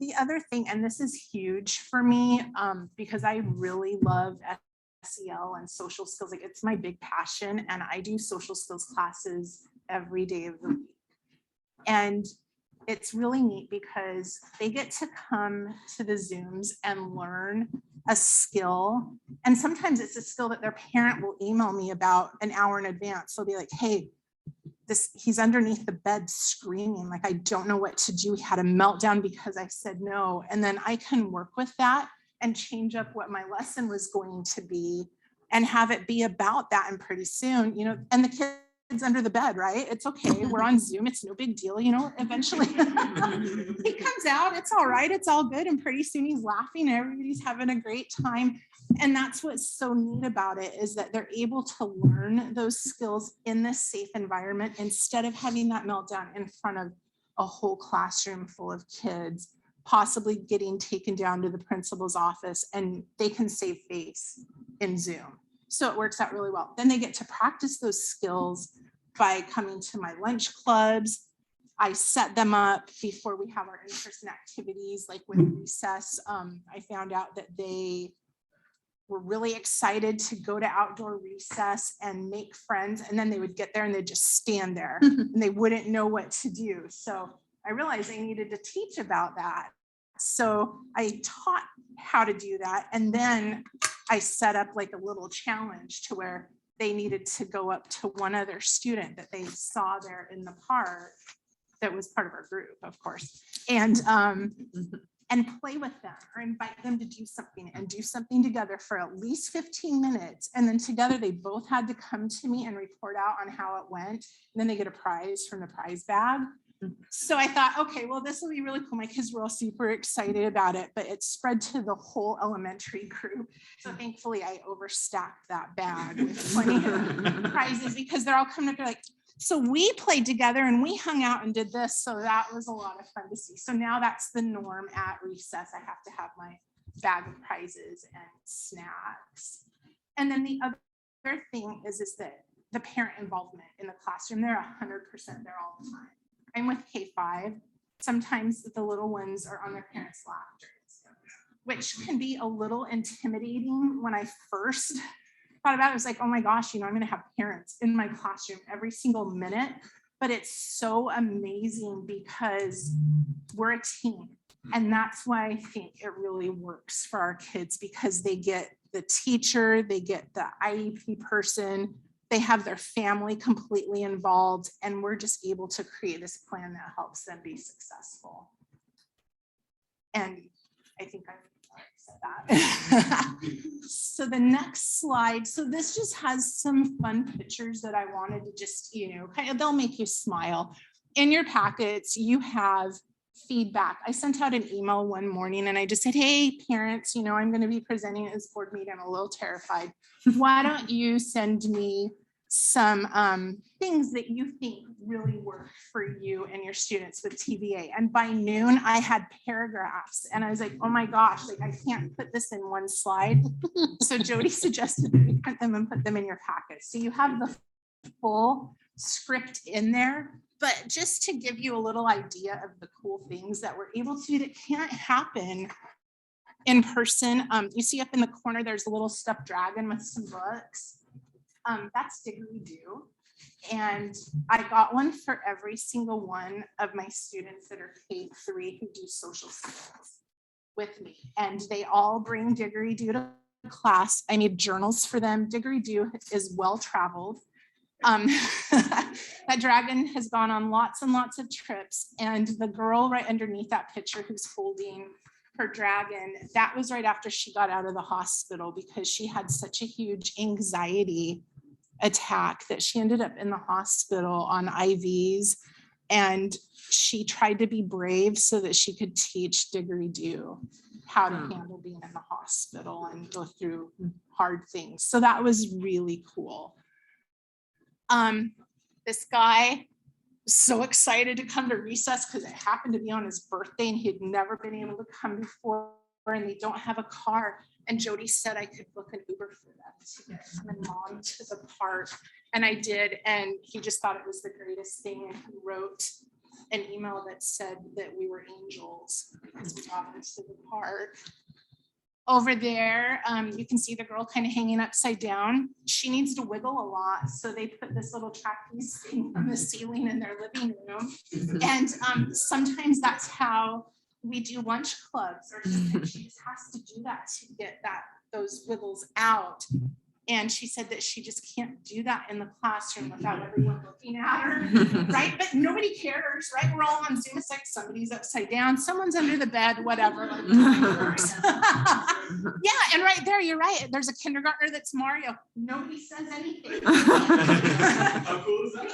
The other thing, and this is huge for me, because I really love SEL and social skills, like it's my big passion, and I do social skills classes every day of the week. And it's really neat because they get to come to the Zooms and learn a skill. And sometimes it's a skill that their parent will email me about an hour in advance. They'll be like, hey, he's underneath the bed screaming, like, I don't know what to do. He had a meltdown because I said no. And then I can work with that and change up what my lesson was going to be and have it be about that. And pretty soon, and the kids under the bed, right? It's okay. We're on Zoom. It's no big deal. Eventually he comes out. It's all right. It's all good. And pretty soon he's laughing and everybody's having a great time. And that's what's so neat about it, is that they're able to learn those skills in this safe environment instead of having that meltdown in front of a whole classroom full of kids, possibly getting taken down to the principal's office, and they can save face in Zoom. So it works out really well. Then they get to practice those skills by coming to my lunch clubs. I set them up before we have our in-person activities, like with recess. I found out that they were really excited to go to outdoor recess and make friends. And then they would get there and they'd just stand there and they wouldn't know what to do. So I realized I needed to teach about that. So I taught how to do that. And then I set up like a little challenge to where they needed to go up to one other student that they saw there in the park that was part of our group, of course, and play with them or invite them to do something together for at least 15 minutes. And then together they both had to come to me and report out on how it went. And then they get a prize from the prize bag. So I thought, okay, well, this will be really cool. My kids were all super excited about it, but it spread to the whole elementary group. So thankfully I overstacked that bag with plenty of prizes, because they're all coming up, they're like, so we played together and we hung out and did this. So that was a lot of fun to see. So now that's the norm at recess. I have to have my bag of prizes and snacks. And then the other thing is that the parent involvement in the classroom, they're 100% there all the time. I'm with K5. Sometimes the little ones are on their parents' lap, which can be a little intimidating. When I first thought about it, I was like, oh my gosh, I'm going to have parents in my classroom every single minute. But it's so amazing because we're a team. And that's why I think it really works for our kids, because they get the teacher, they get the IEP person, they have their family completely involved, and we're just able to create this plan that helps them be successful. And I think I've said that. So the next slide. So this just has some fun pictures that I wanted to just, kind of, they'll make you smile. In your packets, you have feedback. I sent out an email one morning and I just said, hey, parents, I'm going to be presenting at this board meeting. I'm a little terrified. Why don't you send me some things that you think really work for you and your students with TVA? And by noon, I had paragraphs and I was like, oh my gosh, like I can't put this in one slide. So Jody suggested that we print them and put them in your packet. So you have the full script in there. But just to give you a little idea of the cool things that we're able to do that can't happen in person. You see up in the corner, there's a little stuffed dragon with some books. That's Didgeridoo. And I got one for every single one of my students that are K3 who do social skills with me. And they all bring Didgeridoo to class. I made journals for them. Didgeridoo is well-traveled. That dragon has gone on lots and lots of trips, and the girl right underneath that picture who's holding her dragon, that was right after she got out of the hospital because she had such a huge anxiety attack that she ended up in the hospital on IVs, and she tried to be brave so that she could teach Didgeridoo how to handle being in the hospital and go through hard things. So that was really cool. This guy was so excited to come to recess because it happened to be on his birthday and he had never been able to come before. and they don't have a car. And Jody said I could book an Uber for them to get my mom to the park. And I did. And he just thought it was the greatest thing. And he wrote an email that said that we were angels because we got into the park. Over there, you can see the girl kind of hanging upside down. She needs to wiggle a lot. So they put this little trapeze thing on the ceiling in their living room. And sometimes that's how we do lunch clubs, or sometimes she just has to do that to get those wiggles out. And she said that she just can't do that in the classroom without everyone looking at her, right? But nobody cares, right? We're all on Zoom. It's like somebody's upside down, someone's under the bed, whatever. Like, yeah, and right there, you're right. There's a kindergartner that's Mario. Nobody says anything.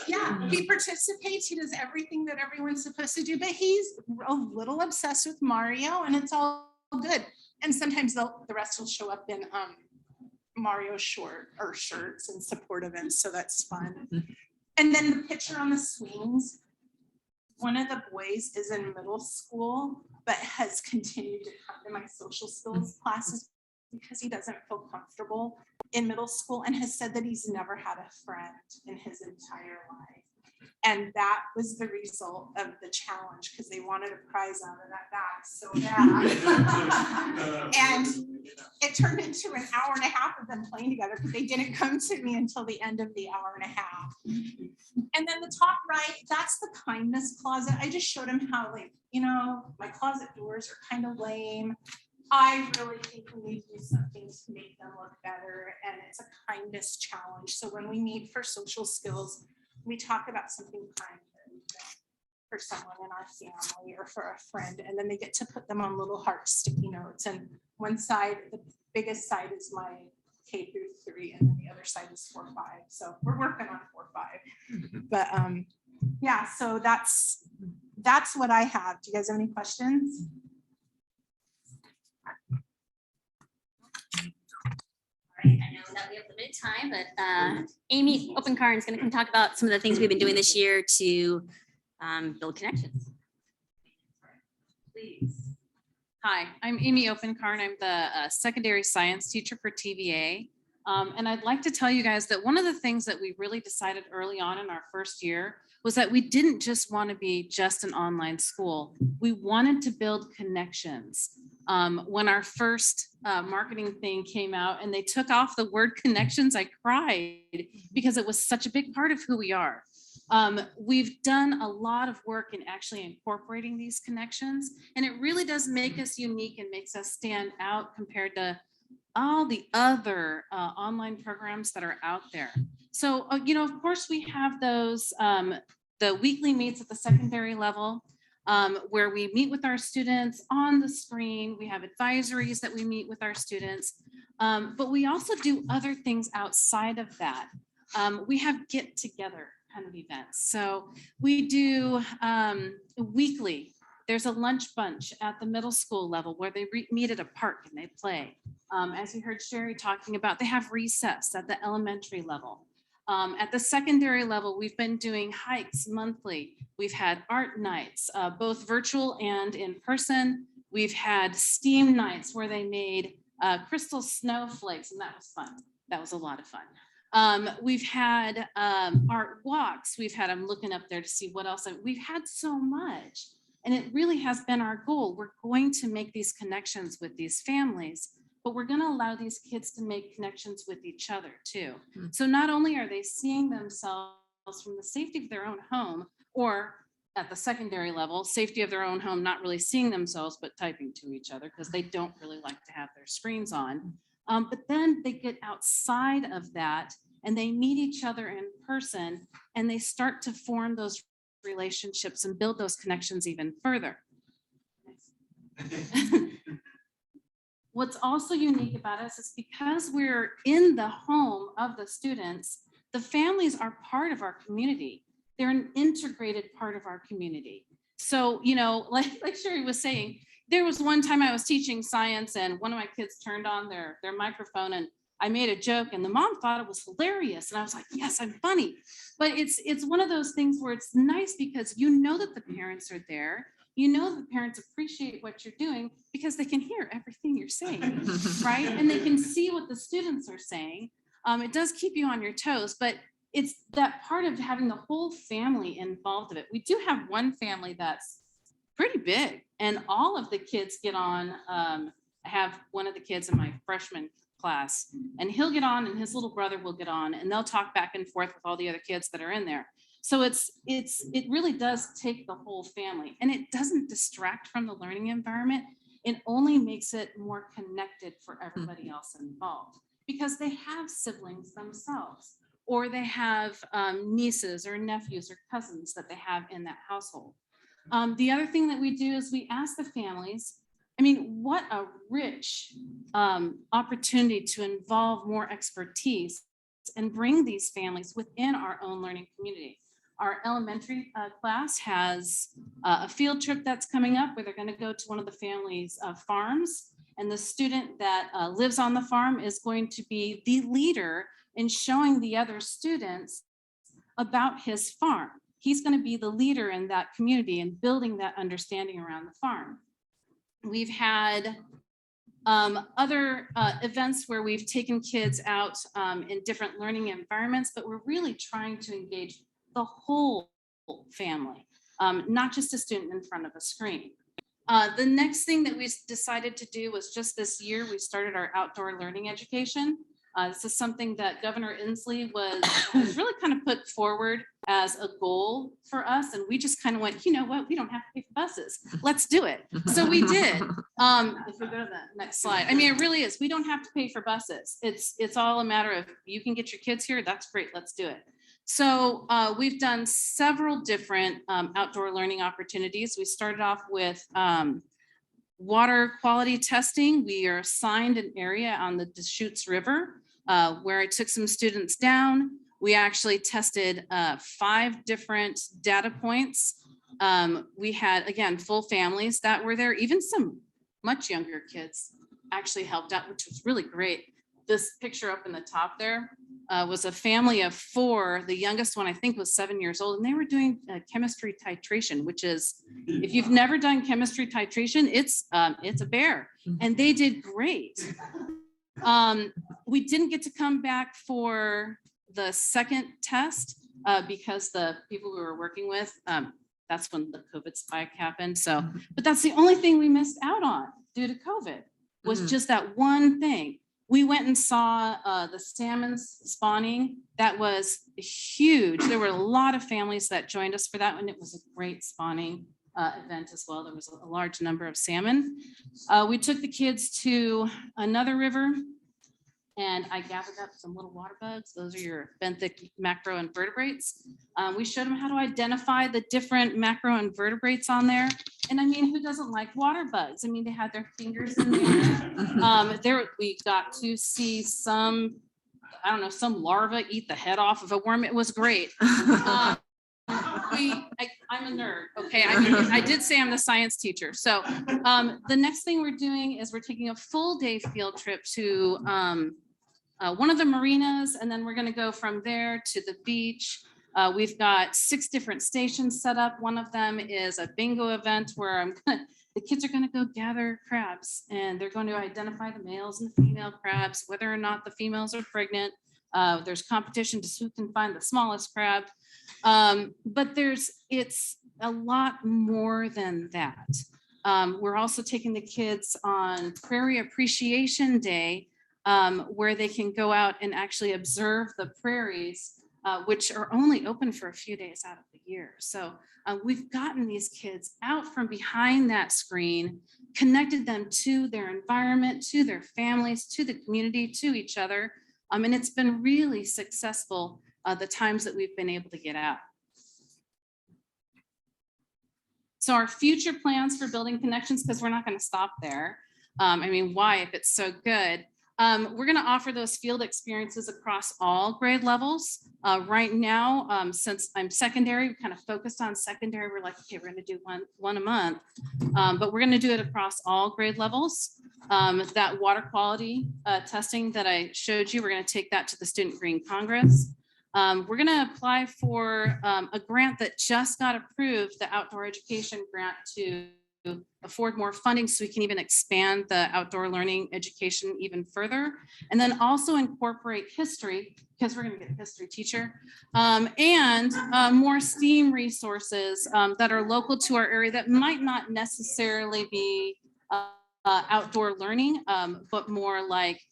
Yeah, he participates. He does everything that everyone's supposed to do, but he's a little obsessed with Mario, and it's all good. And sometimes the rest will show up in Mario shirts in support of him, so that's fun. And then the picture on the swings, one of the boys is in middle school but has continued to come to my social skills classes because he doesn't feel comfortable in middle school, and has said that he's never had a friend in his entire life. And that was the result of the challenge, because they wanted a prize out of that bag so bad. And it turned into an hour and a half of them playing together, because they didn't come to me until the end of the hour and a half. And then the top right, that's the kindness closet. I just showed him how, like, you know, my closet doors are kind of lame. I really think we need to do something to make them look better. And it's a kindness challenge. So when we meet for social skills, we talk about something kind for someone in our family or for a friend, and then they get to put them on little heart sticky notes. And one side, the biggest side is my K through 3, and then the other side is 4-5. So we're working on 4-5. But yeah, so that's what I have. Do you guys have any questions? I know that we have limited time, but Amy Openkarn is going to come talk about some of the things we've been doing this year to build connections. Please. Hi, I'm Amy Openkarn. I'm the secondary science teacher for TVA. And I'd like to tell you guys that one of the things that we really decided early on in our first year was that we didn't just want to be just an online school. We wanted to build connections. When our first marketing thing came out and they took off the word connections, I cried because it was such a big part of who we are. We've done a lot of work in actually incorporating these connections, and it really does make us unique and makes us stand out compared to all the other online programs that are out there. So, you know, of course, we have those, the weekly meets at the secondary level, where we meet with our students on the screen. We have advisories that we meet with our students, but we also do other things outside of that. We have get together kind of events. So we do weekly. There's a lunch bunch at the middle school level where they meet at a park and they play. As you heard Sherry talking about, they have recess at the elementary level. At the secondary level, we've been doing hikes monthly. We've had art nights, both virtual and in person. We've had STEAM nights where they made crystal snowflakes, and that was fun. That was a lot of fun. We've had art walks. We've had, I'm looking up there to see what else. We've had so much, and it really has been our goal. We're going to make these connections with these families, but we're going to allow these kids to make connections with each other too. So not only are they seeing themselves from the safety of their own home, or at the secondary level, safety of their own home, not really seeing themselves, but typing to each other because they don't really like to have their screens on. But then they get outside of that and they meet each other in person, and they start to form those relationships and build those connections even further. What's also unique about us is because we're in the home of the students, the families are part of our community. They're an integrated part of our community. So, you know, like Sherry was saying, there was one time I was teaching science and one of my kids turned on their microphone and I made a joke and the mom thought it was hilarious. And I was like, yes, I'm funny. But it's one of those things where it's nice because you know that the parents are there. you know the parents appreciate what you're doing because they can hear everything you're saying, right? And they can see what the students are saying. It does keep you on your toes, but it's that part of having the whole family involved in it. We do have one family that's pretty big, and all of the kids get on. I have one of the kids in my freshman class, and he'll get on and his little brother will get on, and they'll talk back and forth with all the other kids that are in there. So it really does take the whole family, and it doesn't distract from the learning environment. It only makes it more connected for everybody else involved because they have siblings themselves, or they have nieces or nephews or cousins that they have in that household. The other thing that we do is we ask the families, I mean, what a rich opportunity to involve more expertise and bring these families within our own learning community. Our elementary class has a field trip that's coming up where they're going to go to one of the families' farms, and the student that lives on the farm is going to be the leader in showing the other students about his farm. He's going to be the leader in that community and building that understanding around the farm. We've had other events where we've taken kids out in different learning environments, but we're really trying to engage the whole family, not just a student in front of a screen. The next thing that we decided to do was just this year, we started our outdoor learning education. This is something that Governor Inslee was really kind of put forward as a goal for us. And we just kind of went, you know what, we don't have to pay for buses. Let's do it. So we did. If we go to the next slide, I mean, it really is. We don't have to pay for buses. It's all a matter of you can get your kids here. That's great. Let's do it. So we've done several different outdoor learning opportunities. We started off with water quality testing. We are assigned an area on the Deschutes River where I took some students down. We actually tested 5 different data points. We had, again, full families that were there. Even some much younger kids actually helped out, which was really great. This picture up in the top there was a family of 4. The youngest one, I think, was 7 years old, and they were doing chemistry titration, which is, if you've never done chemistry titration, it's a bear, and they did great. We didn't get to come back for the second test because the people we were working with, that's when the COVID spike happened. So, but that's the only thing we missed out on due to COVID was just that one thing. We went and saw the salmon spawning. That was huge. There were a lot of families that joined us for that one. It was a great spawning event as well. There was a large number of salmon. We took the kids to another river, and I gathered up some little water bugs. Those are your benthic macroinvertebrates. We showed them how to identify the different macroinvertebrates on there. And I mean, who doesn't like water bugs? I mean, they had their fingers in there. We got to see some, I don't know, some larva eat the head off of a worm. It was great. I'm a nerd, okay? I did say I'm the science teacher. So the next thing we're doing is we're taking a full day field trip to one of the marinas, and then we're gonna go from there to the beach. We've got 6 different stations set up. One of them is a bingo event where the kids are gonna go gather crabs, and they're going to identify the males and the female crabs, whether or not the females are pregnant. There's competition to who can find the smallest crab. But it's a lot more than that. We're also taking the kids on Prairie Appreciation Day, where they can go out and actually observe the prairies, which are only open for a few days out of the year. So we've gotten these kids out from behind that screen, connected them to their environment, to their families, to the community, to each other. And it's been really successful the times that we've been able to get out. So our future plans for building connections, because we're not going to stop there. I mean, why if it's so good? We're going to offer those field experiences across all grade levels. Right now, since I'm secondary, we kind of focused on secondary. We're like, okay, we're going to do one a month, but we're going to do it across all grade levels. That water quality testing that I showed you, we're going to take that to the Student Green Congress. We're going to apply for a grant that just got approved, the outdoor education grant, to afford more funding so we can even expand the outdoor learning education even further. And then also incorporate history, because we're going to get a history teacher, and more STEAM resources that are local to our area that might not necessarily be outdoor learning, but more like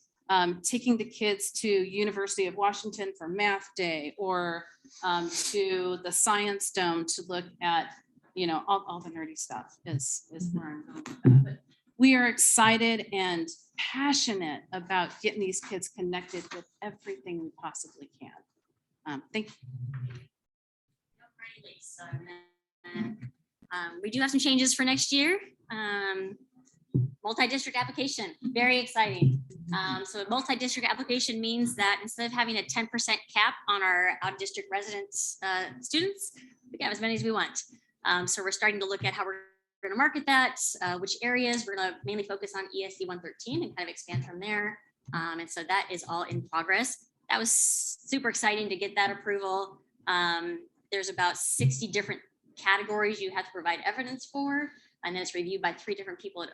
taking the kids to University of Washington for math day, or to the Science Dome to look at, you know, all the nerdy stuff is where I'm going with that. But we are excited and passionate about getting these kids connected with everything we possibly can. Thank you. We do have some changes for next year. Multi-district application, very exciting. So a multi-district application means that instead of having a 10% cap on our out-of-district residents students, we can have as many as we want. So we're starting to look at how we're going to market that, which areas. We're going to mainly focus on ESC 113 and kind of expand from there. And so that is all in progress. That was super exciting to get that approval. There's about 60 different categories you have to provide evidence for, and then it's reviewed by 3 different people at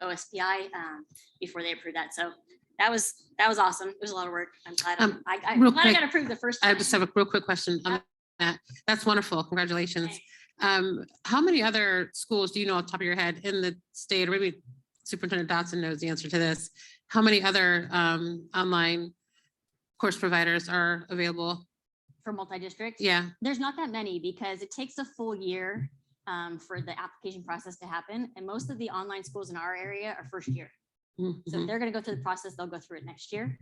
OSPI before they approve that. So that was awesome. It was a lot of work. I'm glad I'm glad I got approved the first time. I just have a real quick question on that. That's wonderful. Congratulations. How many other schools do you know off the top of your head in the state, or maybe Superintendent Dotson knows the answer to this? How many other online course providers are available? For multi-district? Yeah. There's not that many because it takes a full year for the application process to happen. And most of the online schools in our area are first year. Mm-hmm. So if they're going to go through the process, they'll go through it next year.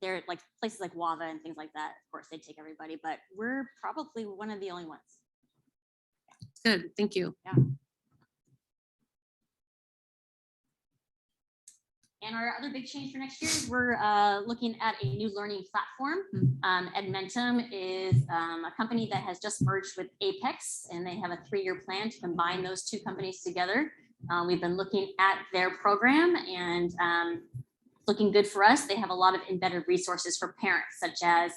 They're like places like WAVA and things like that. Of course, they take everybody, but we're probably one of the only ones. Good. Thank you. Yeah. And our other big change for next year is we're looking at a new learning platform. Edmentum is a company that has just merged with Apex, and they have a 3-year plan to combine those 2 companies together. We've been looking at their program, and looking good for us. They have a lot of embedded resources for parents, such as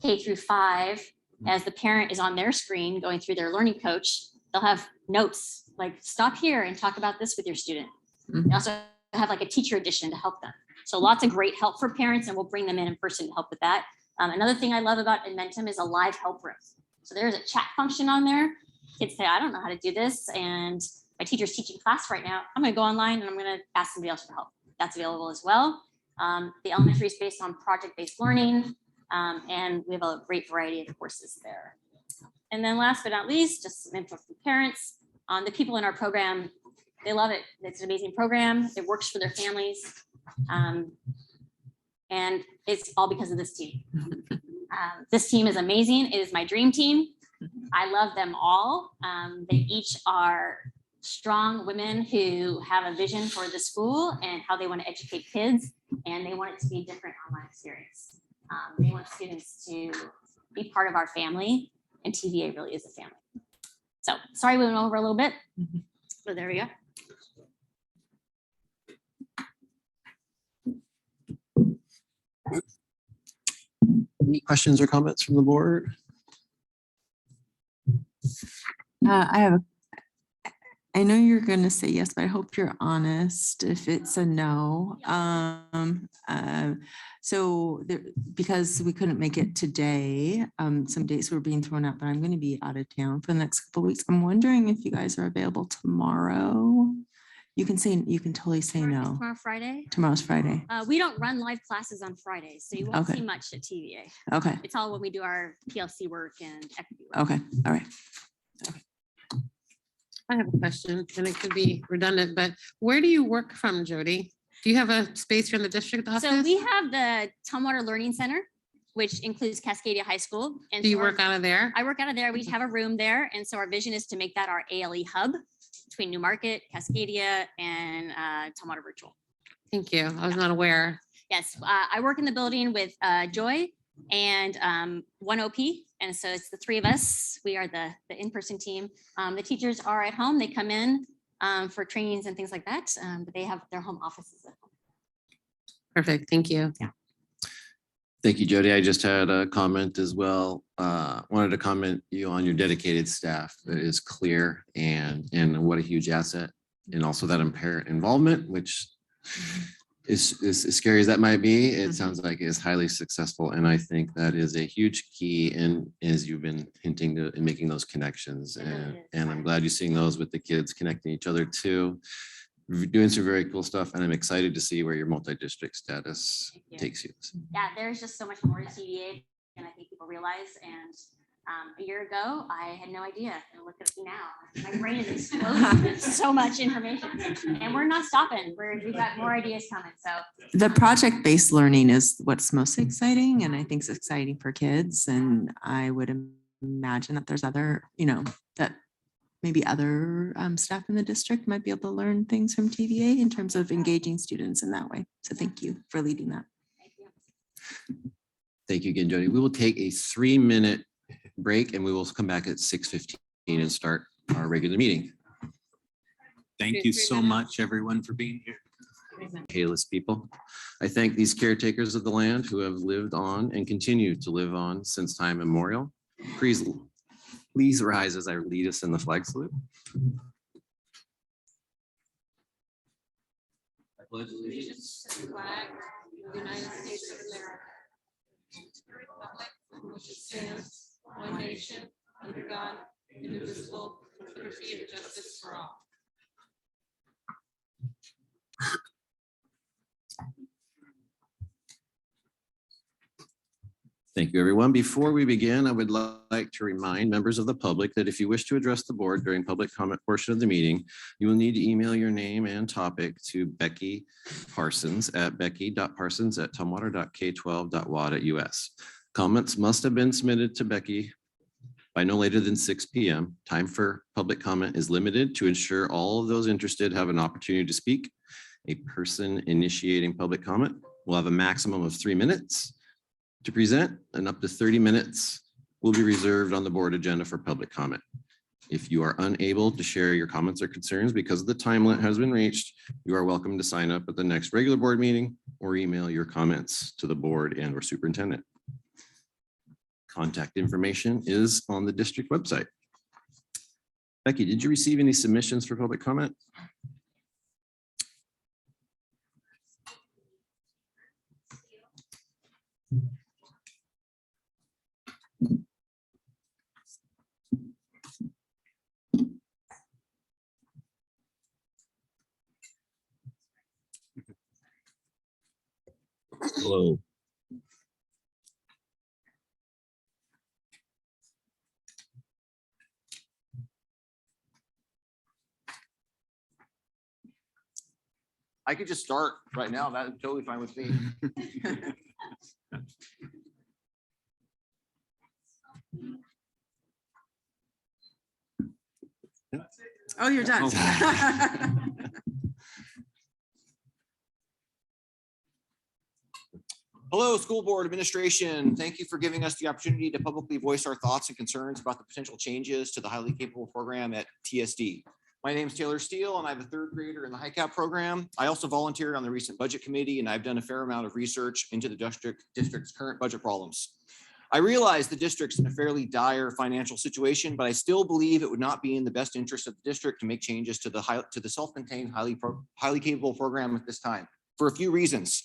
K-5. As the parent is on their screen going through their learning coach, they'll have notes like stop here and talk about this with your student. They also have like a teacher edition to help them. So lots of great help for parents, and we'll bring them in person to help with that. Another thing I love about Edmentum is a live help room. So there's a chat function on there. Kids say, I don't know how to do this, and my teacher's teaching class right now. I'm going to go online and I'm going to ask somebody else for help. That's available as well. The elementary is based on project-based learning, and we have a great variety of courses there. And then last but not least, just some info from parents. The people in our program, they love it. It's an amazing program. It works for their families. And it's all because of this team. This team is amazing. It is my dream team. I love them all. They each are strong women who have a vision for the school and how they want to educate kids, and they want it to be a different online experience. They want students to be part of our family, and TVA really is a family. So sorry we went over a little bit, but there we go. Any questions or comments from the board? I know you're going to say yes, but I hope you're honest if it's a no. Because we couldn't make it today, some dates were being thrown out, but I'm going to be out of town for the next couple of weeks. I'm wondering if you guys are available tomorrow. You can totally say no. Tomorrow, Friday? Tomorrow's Friday. We don't run live classes on Fridays, so you won't Okay. see much at TVA. Okay. It's all when we do our PLC work and equity work. Okay. All right. I have a question, and it could be redundant, but where do you work from, Jody? Do you have a space here in the district office? So we have the Tumwater Learning Center, which includes Cascadia High School. And Do you so work out of there? I work out of there. We have a room there. And so our vision is to make that our ALE hub between Newmarket, Cascadia, and Tumwater Virtual. Thank you. I was not aware. Yes, I work in the building with Joy and one OP. And so it's the 3 of us. We are the in-person team. The teachers are at home. They come in for trainings and things like that, but they have their home offices at home. Perfect. Thank you. Yeah. Thank you, Jody. I just had a comment as well. Wanted to comment you on your dedicated staff. That is clear and what a huge asset. And also that parent involvement, which is as scary as that might be, it sounds like is highly successful. And I think that is a huge key in as you've been hinting to in making those connections. And I'm glad you're seeing those with the kids connecting each other too. You're doing some very cool stuff, and I'm excited to see where your multi-district status takes you. Yeah, there's just so much more to TVA than I think people realize. And a year ago, I had no idea. And look at me now. My brain is exploding with so much information. And we're not stopping. We've got more ideas coming. So The project-based learning is what's most exciting, and I think it's exciting for kids. And I would imagine that there's other, that maybe other staff in the district might be able to learn things from TVA in terms of engaging students in that way. So thank you for leading that. thank you. Thank you again, Jody. We will take a 3-minute break and we will come back at 6:15 and start our regular meeting. Thank you so much, everyone, for being here. Payless people. I thank these caretakers of the land who have lived on and continue to live on since time immemorial. Please rise as I lead us in the flag salute. I pledge allegiance to the flag of the United States of America, to the republic for which it stands, one nation, under God, indivisible, with liberty and justice for all. Thank you, everyone. Before we begin, I would like to remind members of the public that if you wish to address the board during public comment portion of the meeting, you will need to email your name and topic to Becky Parsons at becky.parsons@tumwater.k12.wa.us. Comments must have been submitted to Becky by no later than 6 p.m. Time for public comment is limited to ensure all of those interested have an opportunity to speak. A person initiating public comment will have a maximum of 3 minutes to present, and up to 30 minutes will be reserved on the board agenda for public comment. If you are unable to share your comments or concerns because the time limit has been reached, you are welcome to sign up at the next regular board meeting or email your comments to the board and or superintendent. Contact information is on the district website. Becky, did you receive any submissions for public comment? Hello. I could just start right now. That's totally fine with me. Oh, you're done. Hello, school board administration. Thank you for giving us the opportunity to publicly voice our thoughts and concerns about the potential changes to the highly capable program at TSD. My name is Taylor Steele and I'm a 3rd grader in the HiCap program. I also volunteered on the recent budget committee and I've done a fair amount of research into the district's current budget problems. I realize the district's in a fairly dire financial situation, but I still believe it would not be in the best interest of the district to make changes to the self-contained highly capable program at this time for a few reasons.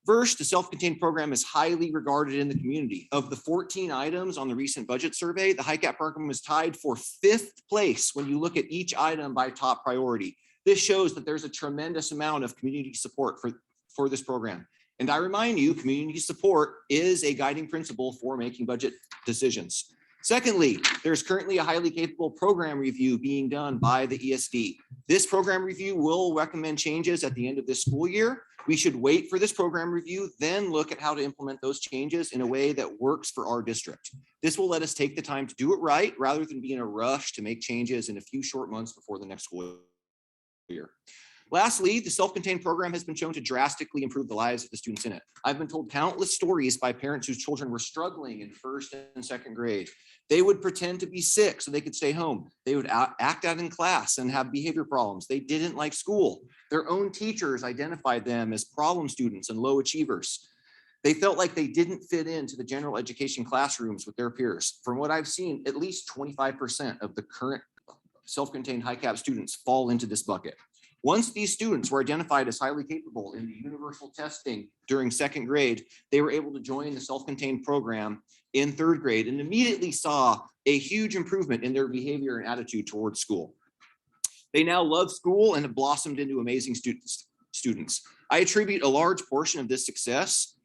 First, the self-contained program is highly regarded in the community. Of the 14 items on the recent budget survey, the HiCap program was tied for 5th place when you look at each item by top priority. This shows that there's a tremendous amount of community support for this program. And I remind you, community support is a guiding principle for making budget decisions. Secondly, there's currently a highly capable program review being done by the ESD. This program review will recommend changes at the end of this school year. We should wait for this program review, then look at how to implement those changes in a way that works for our district. This will let us take the time to do it right rather than be in a rush to make changes in a few short months before the next school year. Lastly, the self-contained program has been shown to drastically improve the lives of the students in it. I've been told countless stories by parents whose children were struggling in 1st and 2nd grade. They would pretend to be sick so they could stay home. They would act out in class and have behavior problems. They didn't like school. Their own teachers identified them as problem students and low achievers. They felt like they didn't fit into the general education classrooms with their peers. From what I've seen, at least 25% of the current self-contained high-cap students fall into this bucket. Once these students were identified as highly capable in the universal testing during second grade, they were able to join the self-contained program in third grade and immediately saw a huge improvement in their behavior and attitude towards school. They now love school and have blossomed into amazing students. I attribute a large portion of this success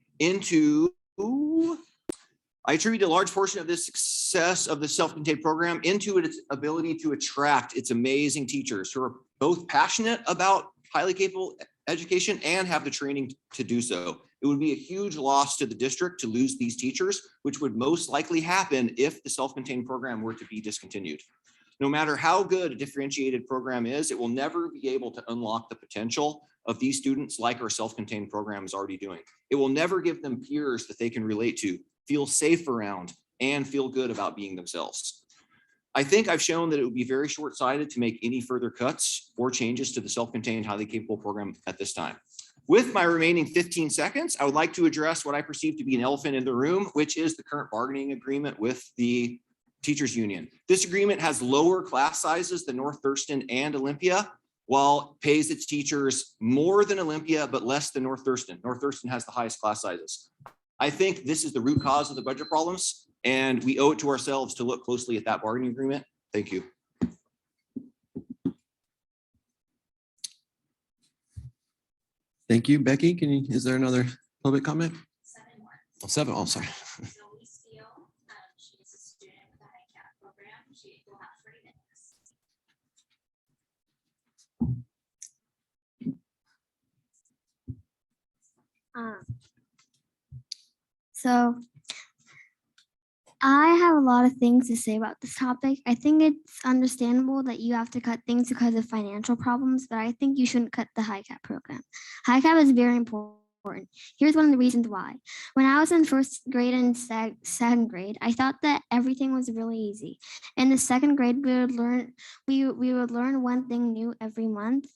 of the self-contained program into its ability to attract its amazing teachers who are both passionate about highly capable education and have the training to do so. It would be a huge loss to the district to lose these teachers, which would most likely happen if the self-contained program were to be discontinued. No matter how good a differentiated program is, it will never be able to unlock the potential of these students like our self-contained program is already doing. It will never give them peers that they can relate to, feel safe around, and feel good about being themselves. I think I've shown that it would be very short-sighted to make any further cuts or changes to the self-contained highly capable program at this time. With my remaining 15 seconds, I would like to address what I perceive to be an elephant in the room, which is the current bargaining agreement with the teachers union. This agreement has lower class sizes than North Thurston and Olympia, while pays its teachers more than Olympia, but less than North Thurston. North Thurston has the highest class sizes. I think this is the root cause of the budget problems, and we owe it to ourselves to look closely at that bargaining agreement. Thank you. Thank you, Becky. Is there another public comment? 7 more. Oh, 7. Oh, sorry. Zoe Steele, she is a student with the HiCap program. She will have 3 minutes. So I have a lot of things to say about this topic. I think it's understandable that you have to cut things because of financial problems, but I think you shouldn't cut the HiCap program. HiCap is very important. Here's one of the reasons why. When I was in first grade and second grade, I thought that everything was really easy. In the second grade, we would learn one thing new every month,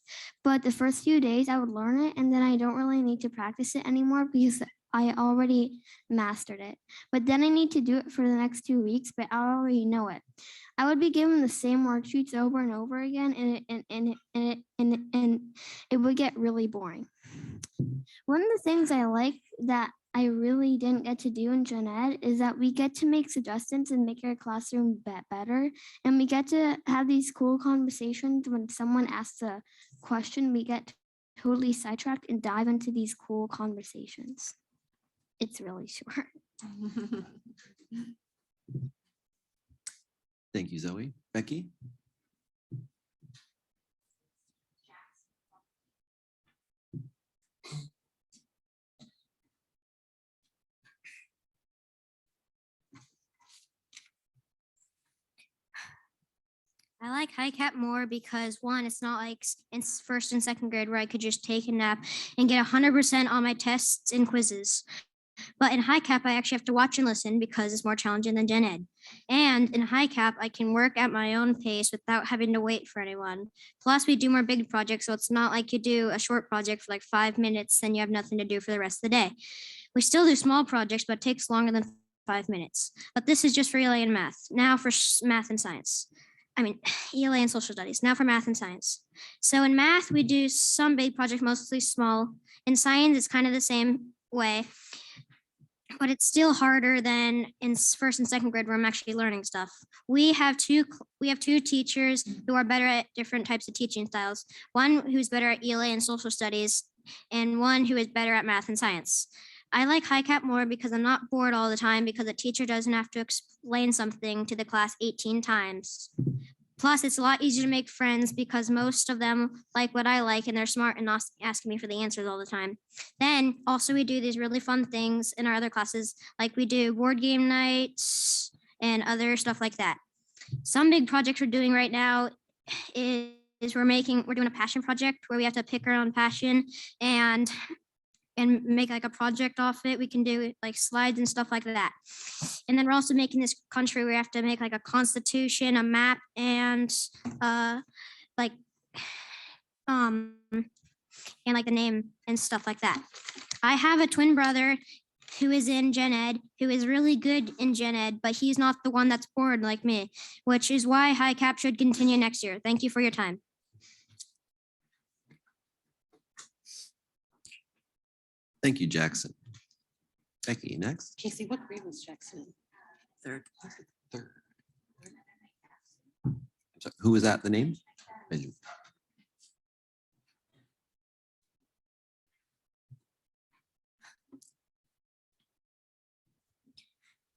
but the first few days I would learn it and then I don't really need to practice it anymore because I already mastered it. But then I need to do it for the next 2 weeks, but I already know it. I would be given the same worksheets over and over again, and it would get really boring. One of the things I like that I really didn't get to do in gen ed is that we get to make suggestions and make our classroom better. And we get to have these cool conversations when someone asks a question, we get totally sidetracked and dive into these cool conversations. It's really short. Thank you, Zoe. Becky? I like HiCap more because one, it's not like in first and second grade where I could just take a nap and get 100% on my tests and quizzes. But in HiCap, I actually have to watch and listen because it's more challenging than gen ed. And in HiCap, I can work at my own pace without having to wait for anyone. Plus, we do more big projects, so it's not like you do a short project for like 5 minutes, then you have nothing to do for the rest of the day. We still do small projects, but it takes longer than 5 minutes. But this is just for ELA and math. Now for math and science. ELA and social studies. Now for math and science. So in math, we do some big projects, mostly small. In science, it's kind of the same way, but it's still harder than in first and second grade where I'm actually learning stuff. We have two teachers who are better at different types of teaching styles. One who's better at ELA and social studies, and one who is better at math and science. I like HiCap more because I'm not bored all the time because a teacher doesn't have to explain something to the class 18 times. Plus, it's a lot easier to make friends because most of them like what I like and they're smart and not asking me for the answers all the time. Then also we do these really fun things in our other classes, like we do board game nights and other stuff like that. Some big projects we're doing right now is we're doing a passion project where we have to pick our own passion and make like a project off it. We can do like slides and stuff like that. And then we're also making this country where we have to make like a constitution, a map, and like the name and stuff like that. I have a twin brother who is in Gen Ed, who is really good in Gen Ed, but he's not the one that's bored like me, which is why High Cap should continue next year. Thank you for your time. Thank you, Jackson. Becky, next. Casey, what grade was Jackson in? Third. Third. So who was that, the name? Benjamin.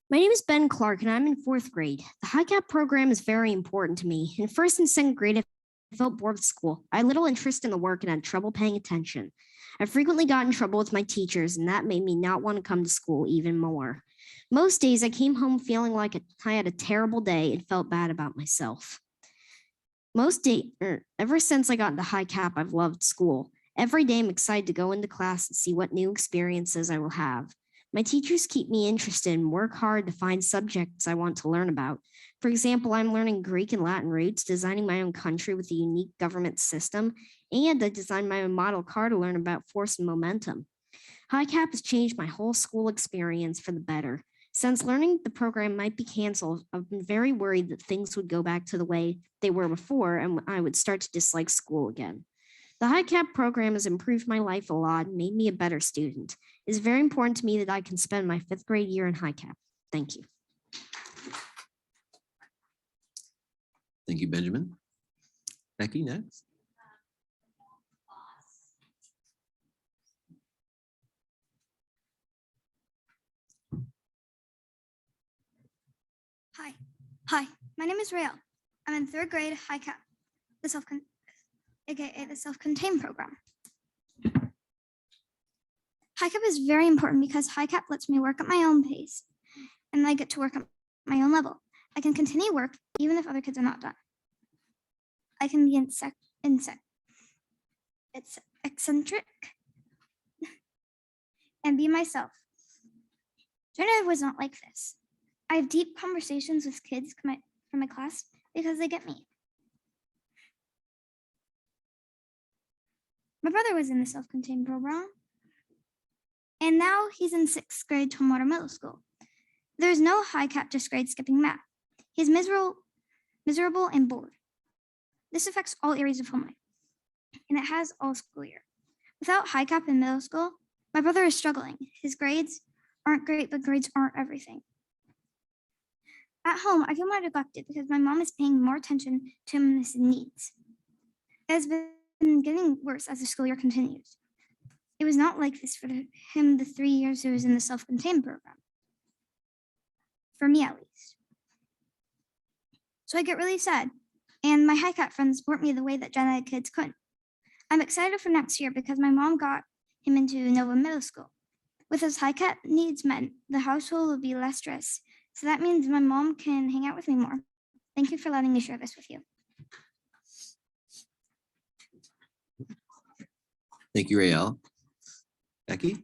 My name is Ben Clark, and I'm in 4th grade. The High Cap program is very important to me. In 1st and 2nd grade, I felt bored with school. I had little interest in the work and had trouble paying attention. I frequently got in trouble with my teachers, and that made me not want to come to school even more. Most days, I came home feeling like I had a terrible day and felt bad about myself. Ever since I got into High Cap, I've loved school. Every day, I'm excited to go into class and see what new experiences I will have. My teachers keep me interested and work hard to find subjects I want to learn about. For example, I'm learning Greek and Latin roots, designing my own country with a unique government system, and I designed my own model car to learn about force and momentum. High Cap has changed my whole school experience for the better. Since learning the program might be canceled, I've been very worried that things would go back to the way they were before and I would start to dislike school again. The High Cap program has improved my life a lot and made me a better student. It is very important to me that I can spend my 5th grade year in High Cap. Thank you. Thank you, Benjamin. Becky, next. Hi, my name is Rael. I'm in 3rd grade High Cap, aka the self-contained program. High Cap is very important because High Cap lets me work at my own pace and I get to work at my own level. I can continue work even if other kids are not done. I can be eccentric and be myself. Jenna was not like this. I have deep conversations with kids from my class because they get me. My brother was in the self-contained program, and now he's in 6th grade Tumwater Middle School. There's no High Cap just grade skipping math. He's miserable and bored. This affects all areas of home life, and it has all school year. Without High Cap in middle school, my brother is struggling. His grades aren't great, but grades aren't everything. At home, I feel more neglected because my mom is paying more attention to him and his needs. It has been getting worse as the school year continues. It was not like this for him the 3 years he was in the self-contained program. For me, at least. So I get really sad. And my High Cap friends support me the way that Gen Ed kids couldn't. I'm excited for next year because my mom got him into Nova Middle School. With his High Cap needs met, the household will be less stressed. So that means my mom can hang out with me more. Thank you for letting me share this with you. Thank you, Rael. Becky?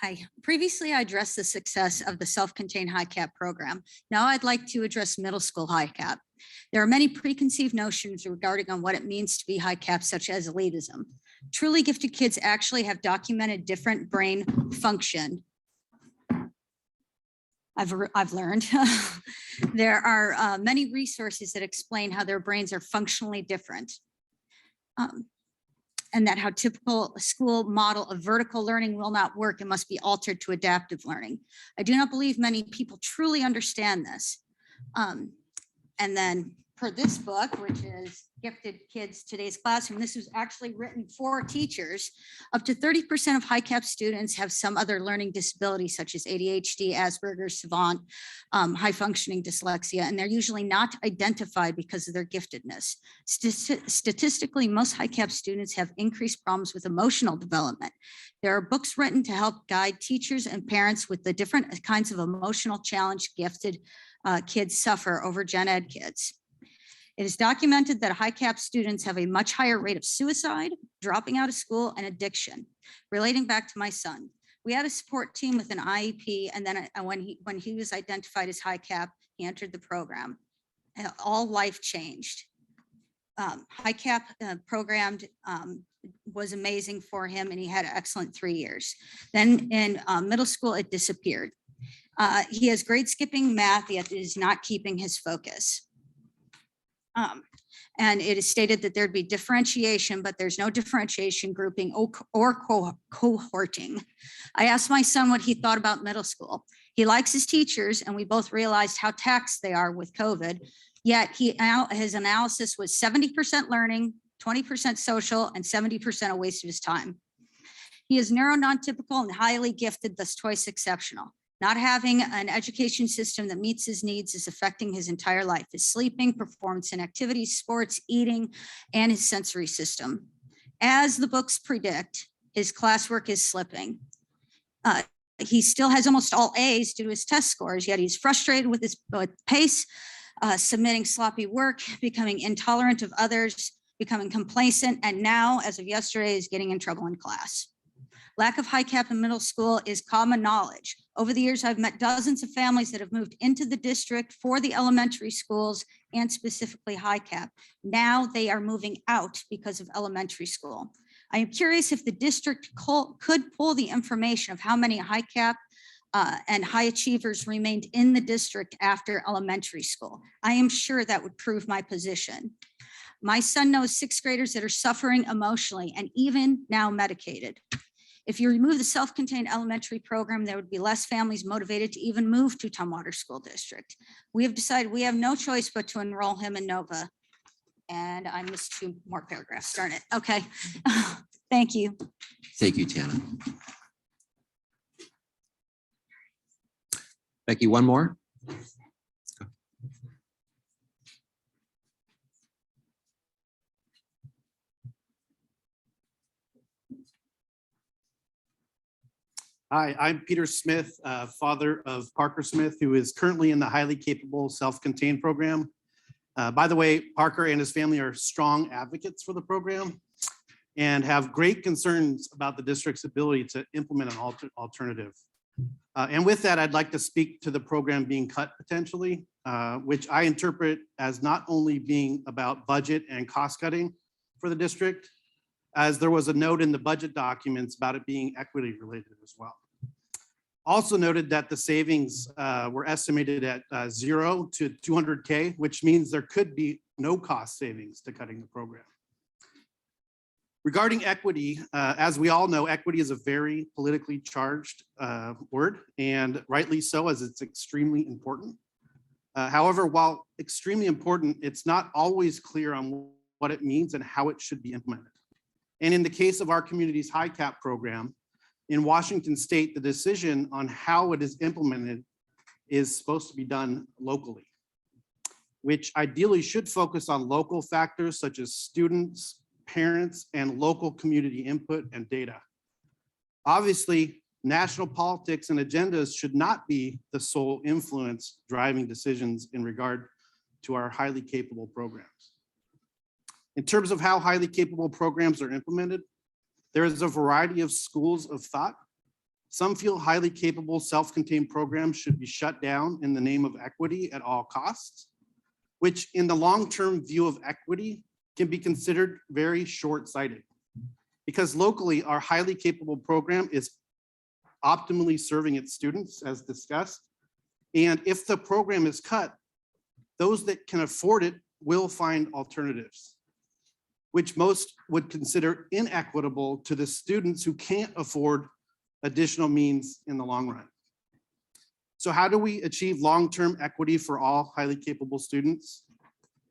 Hi. Previously, I addressed the success of the self-contained High Cap program. Now I'd like to address middle school High Cap. There are many preconceived notions regarding on what it means to be High Cap, such as elitism. Truly gifted kids actually have documented different brain function. I've learned. There are many resources that explain how their brains are functionally different. And that how typical school model of vertical learning will not work and must be altered to adaptive learning. I do not believe many people truly understand this. And then per this book, which is Gifted Kids Today's Classroom, this was actually written for teachers. Up to 30% of High Cap students have some other learning disability, such as ADHD, Asperger's, savant, high functioning dyslexia, and they're usually not identified because of their giftedness. Statistically, most High Cap students have increased problems with emotional development. There are books written to help guide teachers and parents with the different kinds of emotional challenge gifted kids suffer over Gen Ed kids. It is documented that High Cap students have a much higher rate of suicide, dropping out of school, and addiction. Relating back to my son, we had a support team with an IEP, and then when he was identified as High Cap, he entered the program. all life changed. High cap programmed was amazing for him, and he had an excellent 3 years. Then in middle school, it disappeared. He has grade skipping math, yet is not keeping his focus. And it is stated that there'd be differentiation, but there's no differentiation, grouping, or cohorting. I asked my son what he thought about middle school. He likes his teachers, and we both realized how taxed they are with COVID. Yet his analysis was 70% learning, 20% social, and 70% a waste of his time. He is neuro non-typical and highly gifted, thus twice exceptional. Not having an education system that meets his needs is affecting his entire life, his sleeping, performance in activities, sports, eating, and his sensory system. As the books predict, his classwork is slipping. He still has almost all A's due to his test scores, yet he's frustrated with his pace, submitting sloppy work, becoming intolerant of others, becoming complacent, and now, as of yesterday, is getting in trouble in class. Lack of high cap in middle school is common knowledge. Over the years, I've met dozens of families that have moved into the district for the elementary schools and specifically high cap. Now they are moving out because of elementary school. I am curious if the district could pull the information of how many high cap and high achievers remained in the district after elementary school. I am sure that would prove my position. My son knows sixth graders that are suffering emotionally and even now medicated. If you remove the self-contained elementary program, there would be less families motivated to even move to Tumwater School District. We have decided we have no choice but to enroll him in Nova. And I missed 2 more paragraphs, darn it. Okay, thank you. Thank you, Tana. Becky, one more? Hi, I'm Peter Smith, father of Parker Smith, who is currently in the highly capable self-contained program. By the way, Parker and his family are strong advocates for the program and have great concerns about the district's ability to implement an alternative. And with that, I'd like to speak to the program being cut potentially, which I interpret as not only being about budget and cost cutting for the district, as there was a note in the budget documents about it being equity related as well. Also noted that the savings were estimated at 0 to 200K, which means there could be no cost savings to cutting the program. Regarding equity, as we all know, equity is a very politically charged word, and rightly so, as it's extremely important. However, while extremely important, it's not always clear on what it means and how it should be implemented. And in the case of our community's high cap program, in Washington State, the decision on how it is implemented is supposed to be done locally, which ideally should focus on local factors such as students, parents, and local community input and data. Obviously, national politics and agendas should not be the sole influence driving decisions in regard to our highly capable programs. In terms of how highly capable programs are implemented, there is a variety of schools of thought. Some feel highly capable self-contained programs should be shut down in the name of equity at all costs, which in the long-term view of equity can be considered very short-sighted. Because locally, our highly capable program is optimally serving its students as discussed. And if the program is cut, those that can afford it will find alternatives, which most would consider inequitable to the students who can't afford additional means in the long run. So how do we achieve long-term equity for all highly capable students?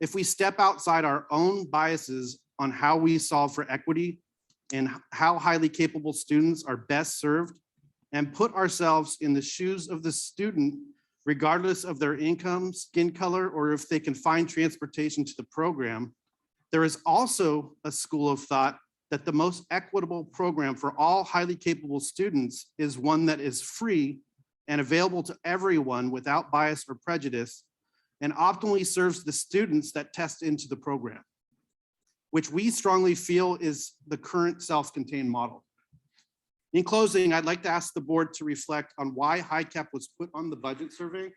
If we step outside our own biases on how we solve for equity and how highly capable students are best served, and put ourselves in the shoes of the student, regardless of their income, skin color, or if they can find transportation to the program, there is also a school of thought that the most equitable program for all highly capable students is one that is free and available to everyone without bias or prejudice, and optimally serves the students that test into the program, which we strongly feel is the current self-contained model. In closing, I'd like to ask the board to reflect on why high cap was put on the budget survey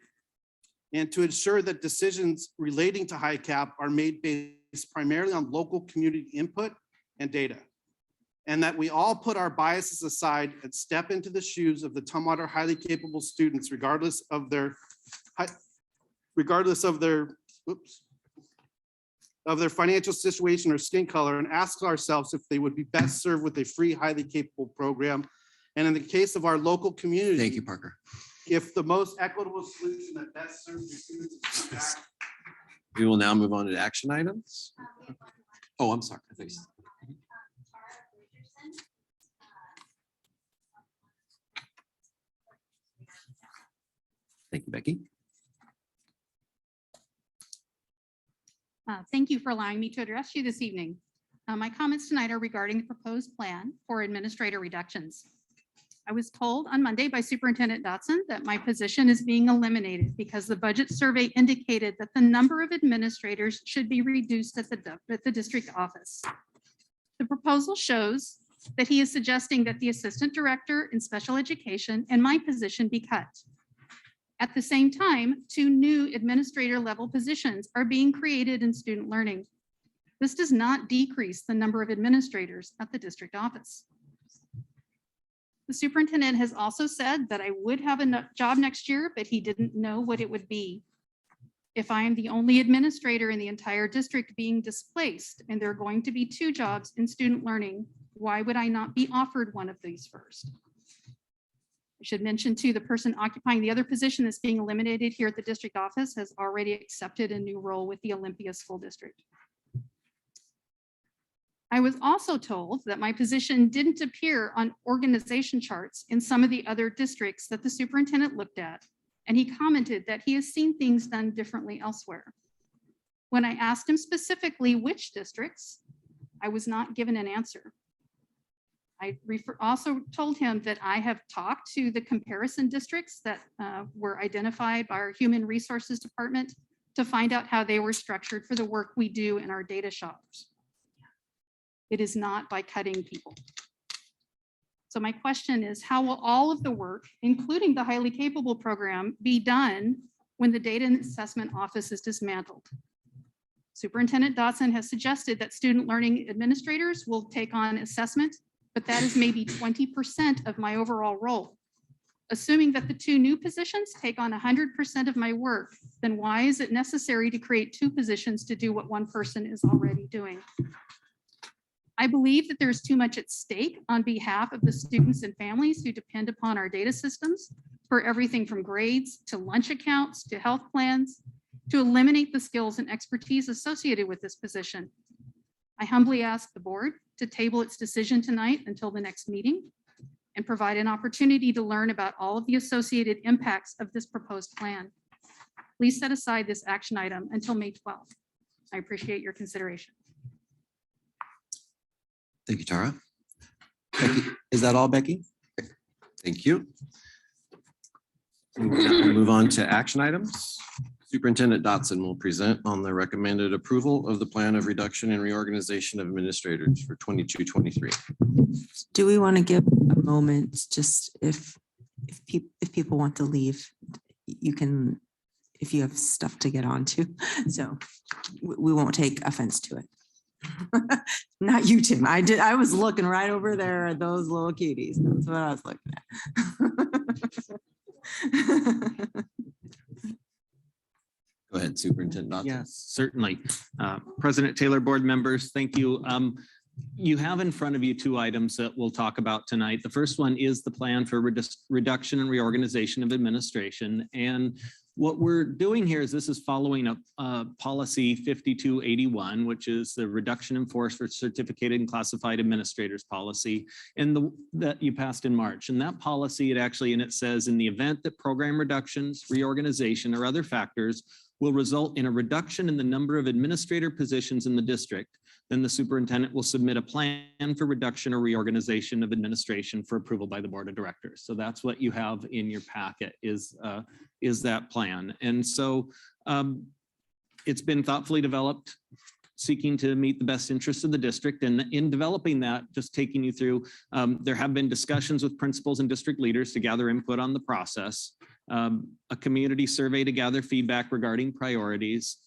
and to ensure that decisions relating to HiCap are made based primarily on local community input and data. And that we all put our biases aside and step into the shoes of the Tumwater highly capable students, regardless of their financial situation or skin color, and ask ourselves if they would be best served with a free, highly capable program. And in the case of our local community. Thank you, Parker. If the most equitable solution that best serves the students is feedback. We will now move on to action items. Oh, I'm sorry. I thought you said- Thank you, Becky. Thank you for allowing me to address you this evening. My comments tonight are regarding the proposed plan for administrator reductions. I was told on Monday by Superintendent Dotson that my position is being eliminated because the budget survey indicated that the number of administrators should be reduced at the district office. The proposal shows that he is suggesting that the assistant director in special education and my position be cut. At the same time, 2 new administrator level positions are being created in student learning. This does not decrease the number of administrators at the district office. The superintendent has also said that I would have a job next year, but he didn't know what it would be. If I am the only administrator in the entire district being displaced and there are going to be 2 jobs in student learning, why would I not be offered one of these first? I should mention too, the person occupying the other position that's being eliminated here at the district office has already accepted a new role with the Olympia School District. I was also told that my position didn't appear on organization charts in some of the other districts that the superintendent looked at, and he commented that he has seen things done differently elsewhere. When I asked him specifically which districts, I was not given an answer. I also told him that I have talked to the comparison districts that were identified by our Human Resources Department to find out how they were structured for the work we do in our data shops. It is not by cutting people. So my question is, how will all of the work, including the highly capable program, be done when the data and assessment office is dismantled? Superintendent Dotson has suggested that student learning administrators will take on assessment, but that is maybe 20% of my overall role. Assuming that the 2 new positions take on 100% of my work, then why is it necessary to create 2 positions to do what 1 person is already doing? I believe that there's too much at stake on behalf of the students and families who depend upon our data systems for everything from grades to lunch accounts to health plans to eliminate the skills and expertise associated with this position. I humbly ask the board to table its decision tonight until the next meeting and provide an opportunity to learn about all of the associated impacts of this proposed plan. Please set aside this action item until May 12th. I appreciate your consideration. Thank you, Tara. Becky, is that all, Becky? Thank you. We will now move on to action items. Superintendent Dotson will present on the recommended approval of the plan of reduction and reorganization of administrators for 22-23. Do we want to give a moment, just if people want to leave, you can, if you have stuff to get onto. So we won't take offense to it. Not you, Tim. I was looking right over there at those little cuties. That's what I was looking at. Go ahead, Superintendent Dotson. Yes, certainly. President Taylor, board members, thank you. You have in front of you 2 items that we'll talk about tonight. The first one is the plan for reduction and reorganization of administration. And what we're doing here is this is following up policy 5281, which is the reduction in force for certificated and classified administrators policy that you passed in March. And that policy, it says in the event that program reductions, reorganization, or other factors will result in a reduction in the number of administrator positions in the district, then the superintendent will submit a plan for reduction or reorganization of administration for approval by the board of directors. So that's what you have in your packet is that plan. And so it's been thoughtfully developed, seeking to meet the best interests of the district. And in developing that, just taking you through, there have been discussions with principals and district leaders to gather input on the process. a community survey to gather feedback regarding priorities,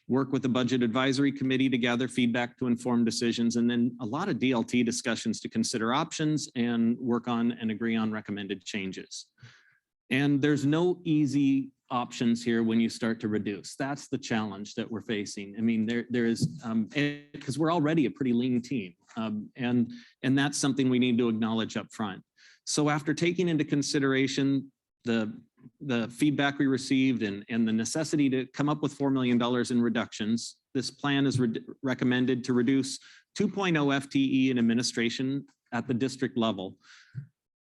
work with the budget advisory committee to gather feedback to inform decisions, and then a lot of DLT discussions to consider options and work on and agree on recommended changes. And there's no easy options here when you start to reduce. That's the challenge that we're facing. I mean, there is, because we're already a pretty lean team. And that's something we need to acknowledge up front. So after taking into consideration the feedback we received and the necessity to come up with $4 million in reductions, this plan is recommended to reduce 2.0 FTE in administration at the district level.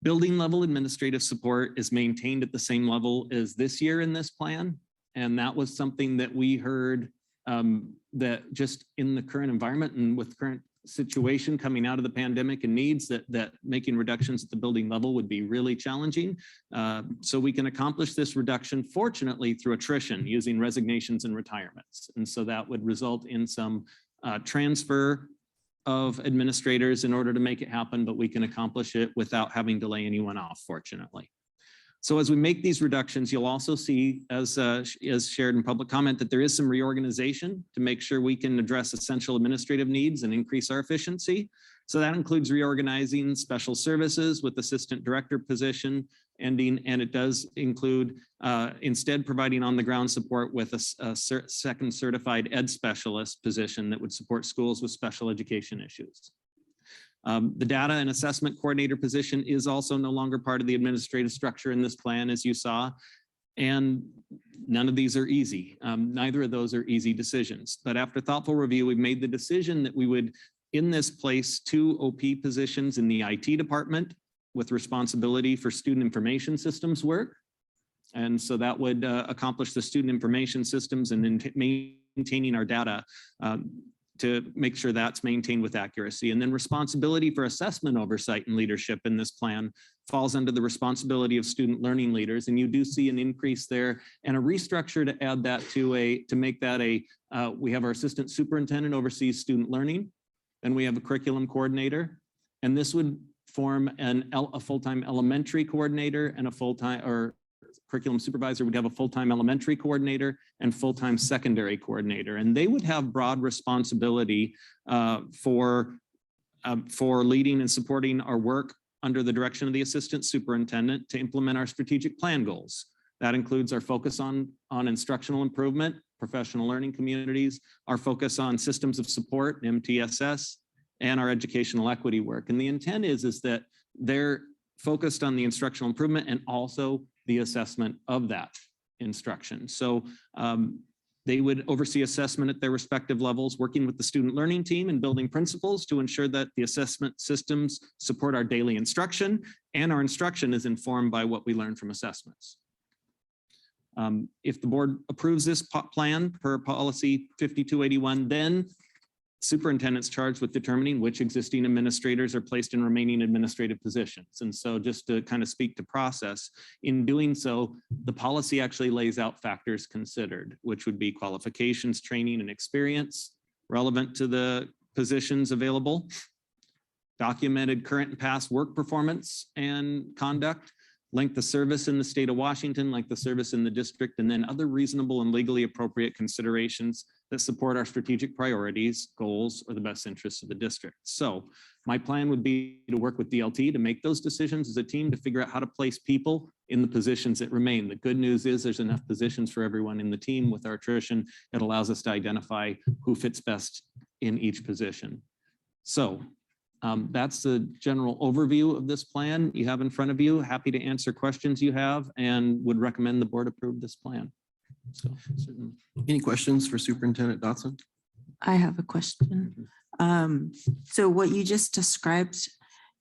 Building level administrative support is maintained at the same level as this year in this plan. And that was something that we heard that just in the current environment and with current situation coming out of the pandemic and needs that making reductions at the building level would be really challenging. So we can accomplish this reduction, fortunately, through attrition using resignations and retirements. And so that would result in some transfer of administrators in order to make it happen, but we can accomplish it without having to lay anyone off, fortunately. So as we make these reductions, you'll also see, as shared in public comment, that there is some reorganization to make sure we can address essential administrative needs and increase our efficiency. So that includes reorganizing special services with assistant director position ending, and it does include instead providing on-the-ground support with a second certified ed specialist position that would support schools with special education issues. The data and assessment coordinator position is also no longer part of the administrative structure in this plan, as you saw, and none of these are easy. Neither of those are easy decisions, but after thoughtful review, we've made the decision that we would in this place 2 OP positions in the IT department with responsibility for student information systems work. And so that would accomplish the student information systems and maintaining our data to make sure that's maintained with accuracy. And then responsibility for assessment oversight and leadership in this plan falls under the responsibility of student learning leaders. And you do see an increase there and a restructure to add that to make that we have our assistant superintendent oversees student learning, and we have a curriculum coordinator. And this would form a full-time elementary coordinator and a full-time, or curriculum supervisor would have a full-time elementary coordinator and full-time secondary coordinator. And they would have broad responsibility for leading and supporting our work under the direction of the assistant superintendent to implement our strategic plan goals. That includes our focus on instructional improvement, professional learning communities, our focus on systems of support, MTSS, and our educational equity work. And the intent is that they're focused on the instructional improvement and also the assessment of that instruction. So they would oversee assessment at their respective levels, working with the student learning team and building principles to ensure that the assessment systems support our daily instruction, and our instruction is informed by what we learn from assessments. If the board approves this plan per policy 5281, then superintendent's charged with determining which existing administrators are placed in remaining administrative positions. And so just to kind of speak to process, in doing so, the policy actually lays out factors considered, which would be qualifications, training, and experience relevant to the positions available, documented current and past work performance and conduct, length of service in the state of Washington, length of service in the district, and then other reasonable and legally appropriate considerations that support our strategic priorities, goals, or the best interests of the district. So my plan would be to work with DLT to make those decisions as a team to figure out how to place people in the positions that remain. The good news is there's enough positions for everyone in the team. With our attrition, it allows us to identify who fits best in each position. So that's the general overview of this plan you have in front of you. Happy to answer questions you have and would recommend the board approve this plan. So, any questions for Superintendent Dotson? I have a question. So what you just described,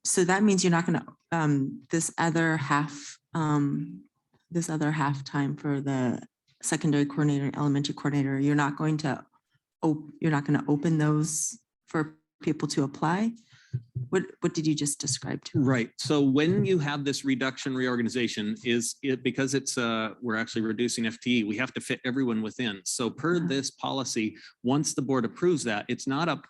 so that means you're not going to, this other half time for the secondary coordinator and elementary coordinator, you're not going to open those for people to apply? What did you just describe to me? Right. So when you have this reorganization, is it because it's we're actually reducing FTE, we have to fit everyone within. So per this policy, once the board approves that, it's not up,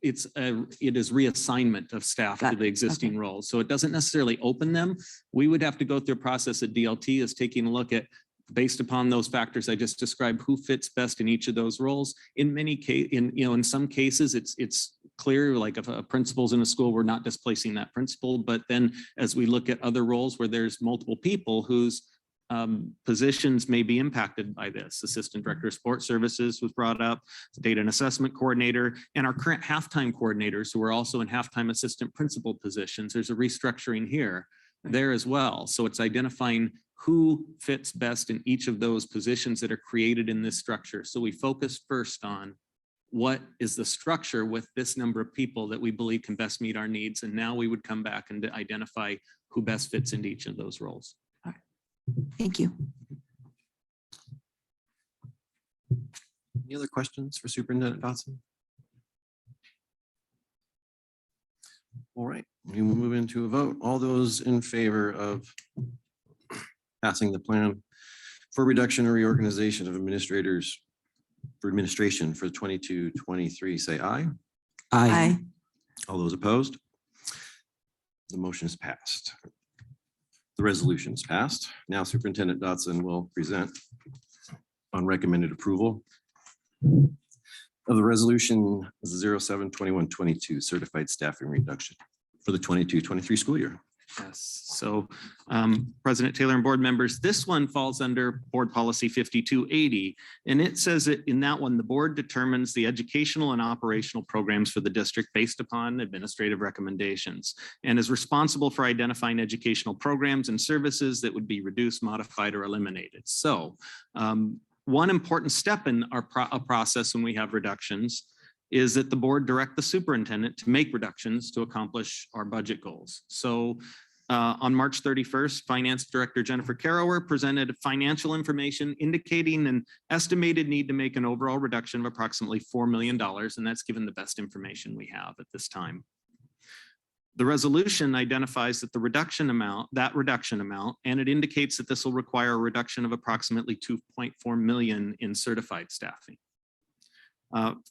it is reassignment of staff Got to the it. existing Okay. roles. So it doesn't necessarily open them. We would have to go through a process at DLT is taking a look at, based upon those factors I just described, who fits best in each of those roles. In many cases, in some cases, it's clear, like if a principal's in a school, we're not displacing that principal. But then as we look at other roles where there's multiple people whose positions may be impacted by this. Assistant Director of Sports Services was brought up, the Data and Assessment Coordinator, and our current halftime coordinators who are also in halftime assistant principal positions. There's a restructuring here, there as well. So it's identifying who fits best in each of those positions that are created in this structure. So we focus first on what is the structure with this number of people that we believe can best meet our needs. And now we would come back and identify who best fits into each of those roles. Thank you. Any other questions for Superintendent Dotson? All right, we will move into a vote. All those in favor of passing the plan for reduction or reorganization of administrators for administration for 22-23, say aye. Aye. All those opposed? The motion is passed. The resolution is passed. Now Superintendent Dotson will present on recommended approval of the resolution 07-21-22 certified staffing reduction for the 22-23 school year. Yes, so President Taylor and board members, this one falls under Board Policy 5280. And it says that in that one, the board determines the educational and operational programs for the district based upon administrative recommendations and is responsible for identifying educational programs and services that would be reduced, modified, or eliminated. So one important step in our process when we have reductions is that the board direct the superintendent to make reductions to accomplish our budget goals. So on March 31st, Finance Director Jennifer Carrower presented financial information indicating an estimated need to make an overall reduction of approximately $4 million, and that's given the best information we have at this time. The resolution identifies that the reduction amount, and it indicates that this will require a reduction of approximately $2.4 million in certified staffing.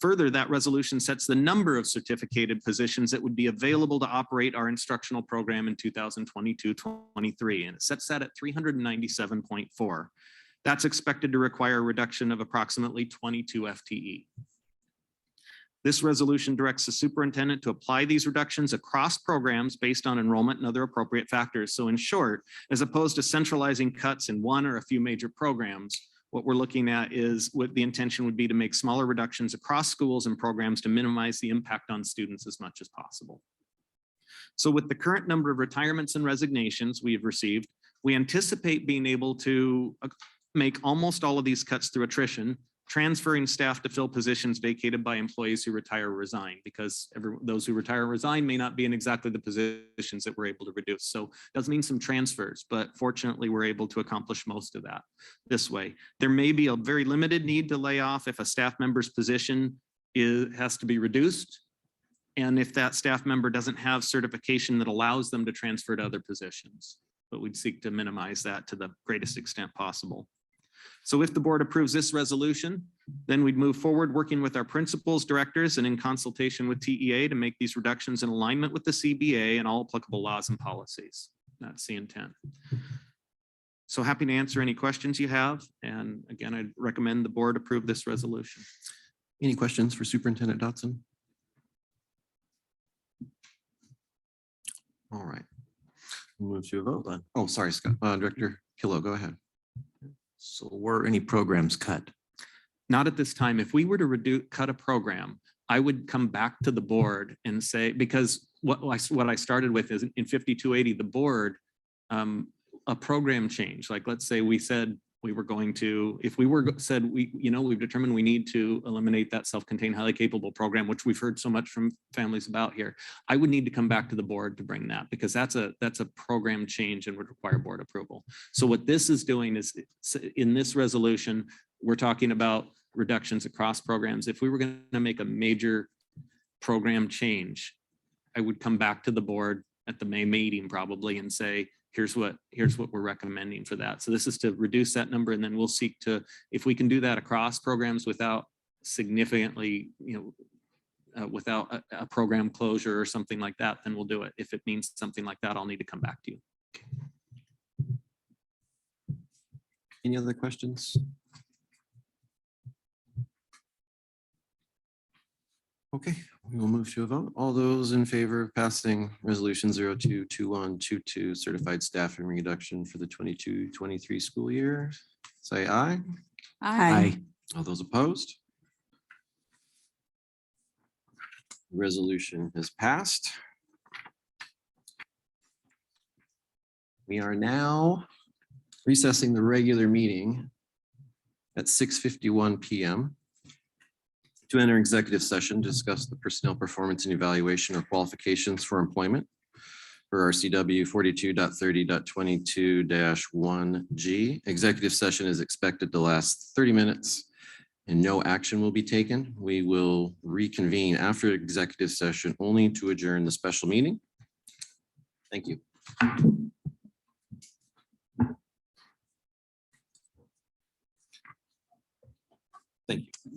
Further, that resolution sets the number of certificated positions that would be available to operate our instructional program in 2022-23, and it sets that at 397.4. That's expected to require a reduction of approximately 22 FTE. This resolution directs the superintendent to apply these reductions across programs based on enrollment and other appropriate factors. So in short, as opposed to centralizing cuts in one or a few major programs, what we're looking at is what the intention would be to make smaller reductions across schools and programs to minimize the impact on students as much as possible. So with the current number of retirements and resignations we have received, we anticipate being able to make almost all of these cuts through attrition, transferring staff to fill positions vacated by employees who retire or resign, because those who retire or resign may not be in exactly the positions that we're able to reduce. So it does mean some transfers, but fortunately we're able to accomplish most of that this way. There may be a very limited need to lay off if a staff member's position has to be reduced, and if that staff member doesn't have certification that allows them to transfer to other positions. But we'd seek to minimize that to the greatest extent possible. So if the board approves this resolution, then we'd move forward working with our principals, directors, and in consultation with TEA to make these reductions in alignment with the CBA and all applicable laws and policies. That's the intent. So happy to answer any questions you have. And again, I'd recommend the board approve this resolution. Any questions for Superintendent Dotson? All right. We'll move to a vote then. Oh, sorry, Scott. Director Killow, go ahead. So were any programs cut? Not at this time. If we were to cut a program, I would come back to the board and say, because what I started with is in 5280, the board, a program change. Like, let's say we said we were going to, if we were said, we've determined we need to eliminate that self-contained highly capable program, which we've heard so much from families about here. I would need to come back to the board to bring that, because that's a program change and would require board approval. So what this is doing is, in this resolution, we're talking about reductions across programs. If we were going to make a major program change, I would come back to the board at the May meeting probably and say, here's what we're recommending for that. So this is to reduce that number, and then we'll seek to, if we can do that across programs without significantly, without a program closure or something like that, then we'll do it. If it means something like that, I'll need to come back to you. Any other questions? Okay, we will move to a vote. All those in favor of passing resolution 022122 certified staffing reduction for the 22-23 school year, say aye. Aye. All those opposed? Resolution has passed. We are now recessing the regular meeting at 6:51 p.m. to enter executive session, to discuss the personnel performance and evaluation or qualifications for employment for RCW 42.30.22-1G. Executive session is expected to last 30 minutes and no action will be taken. We will reconvene after executive session only to adjourn the special meeting. Thank you. Thank you.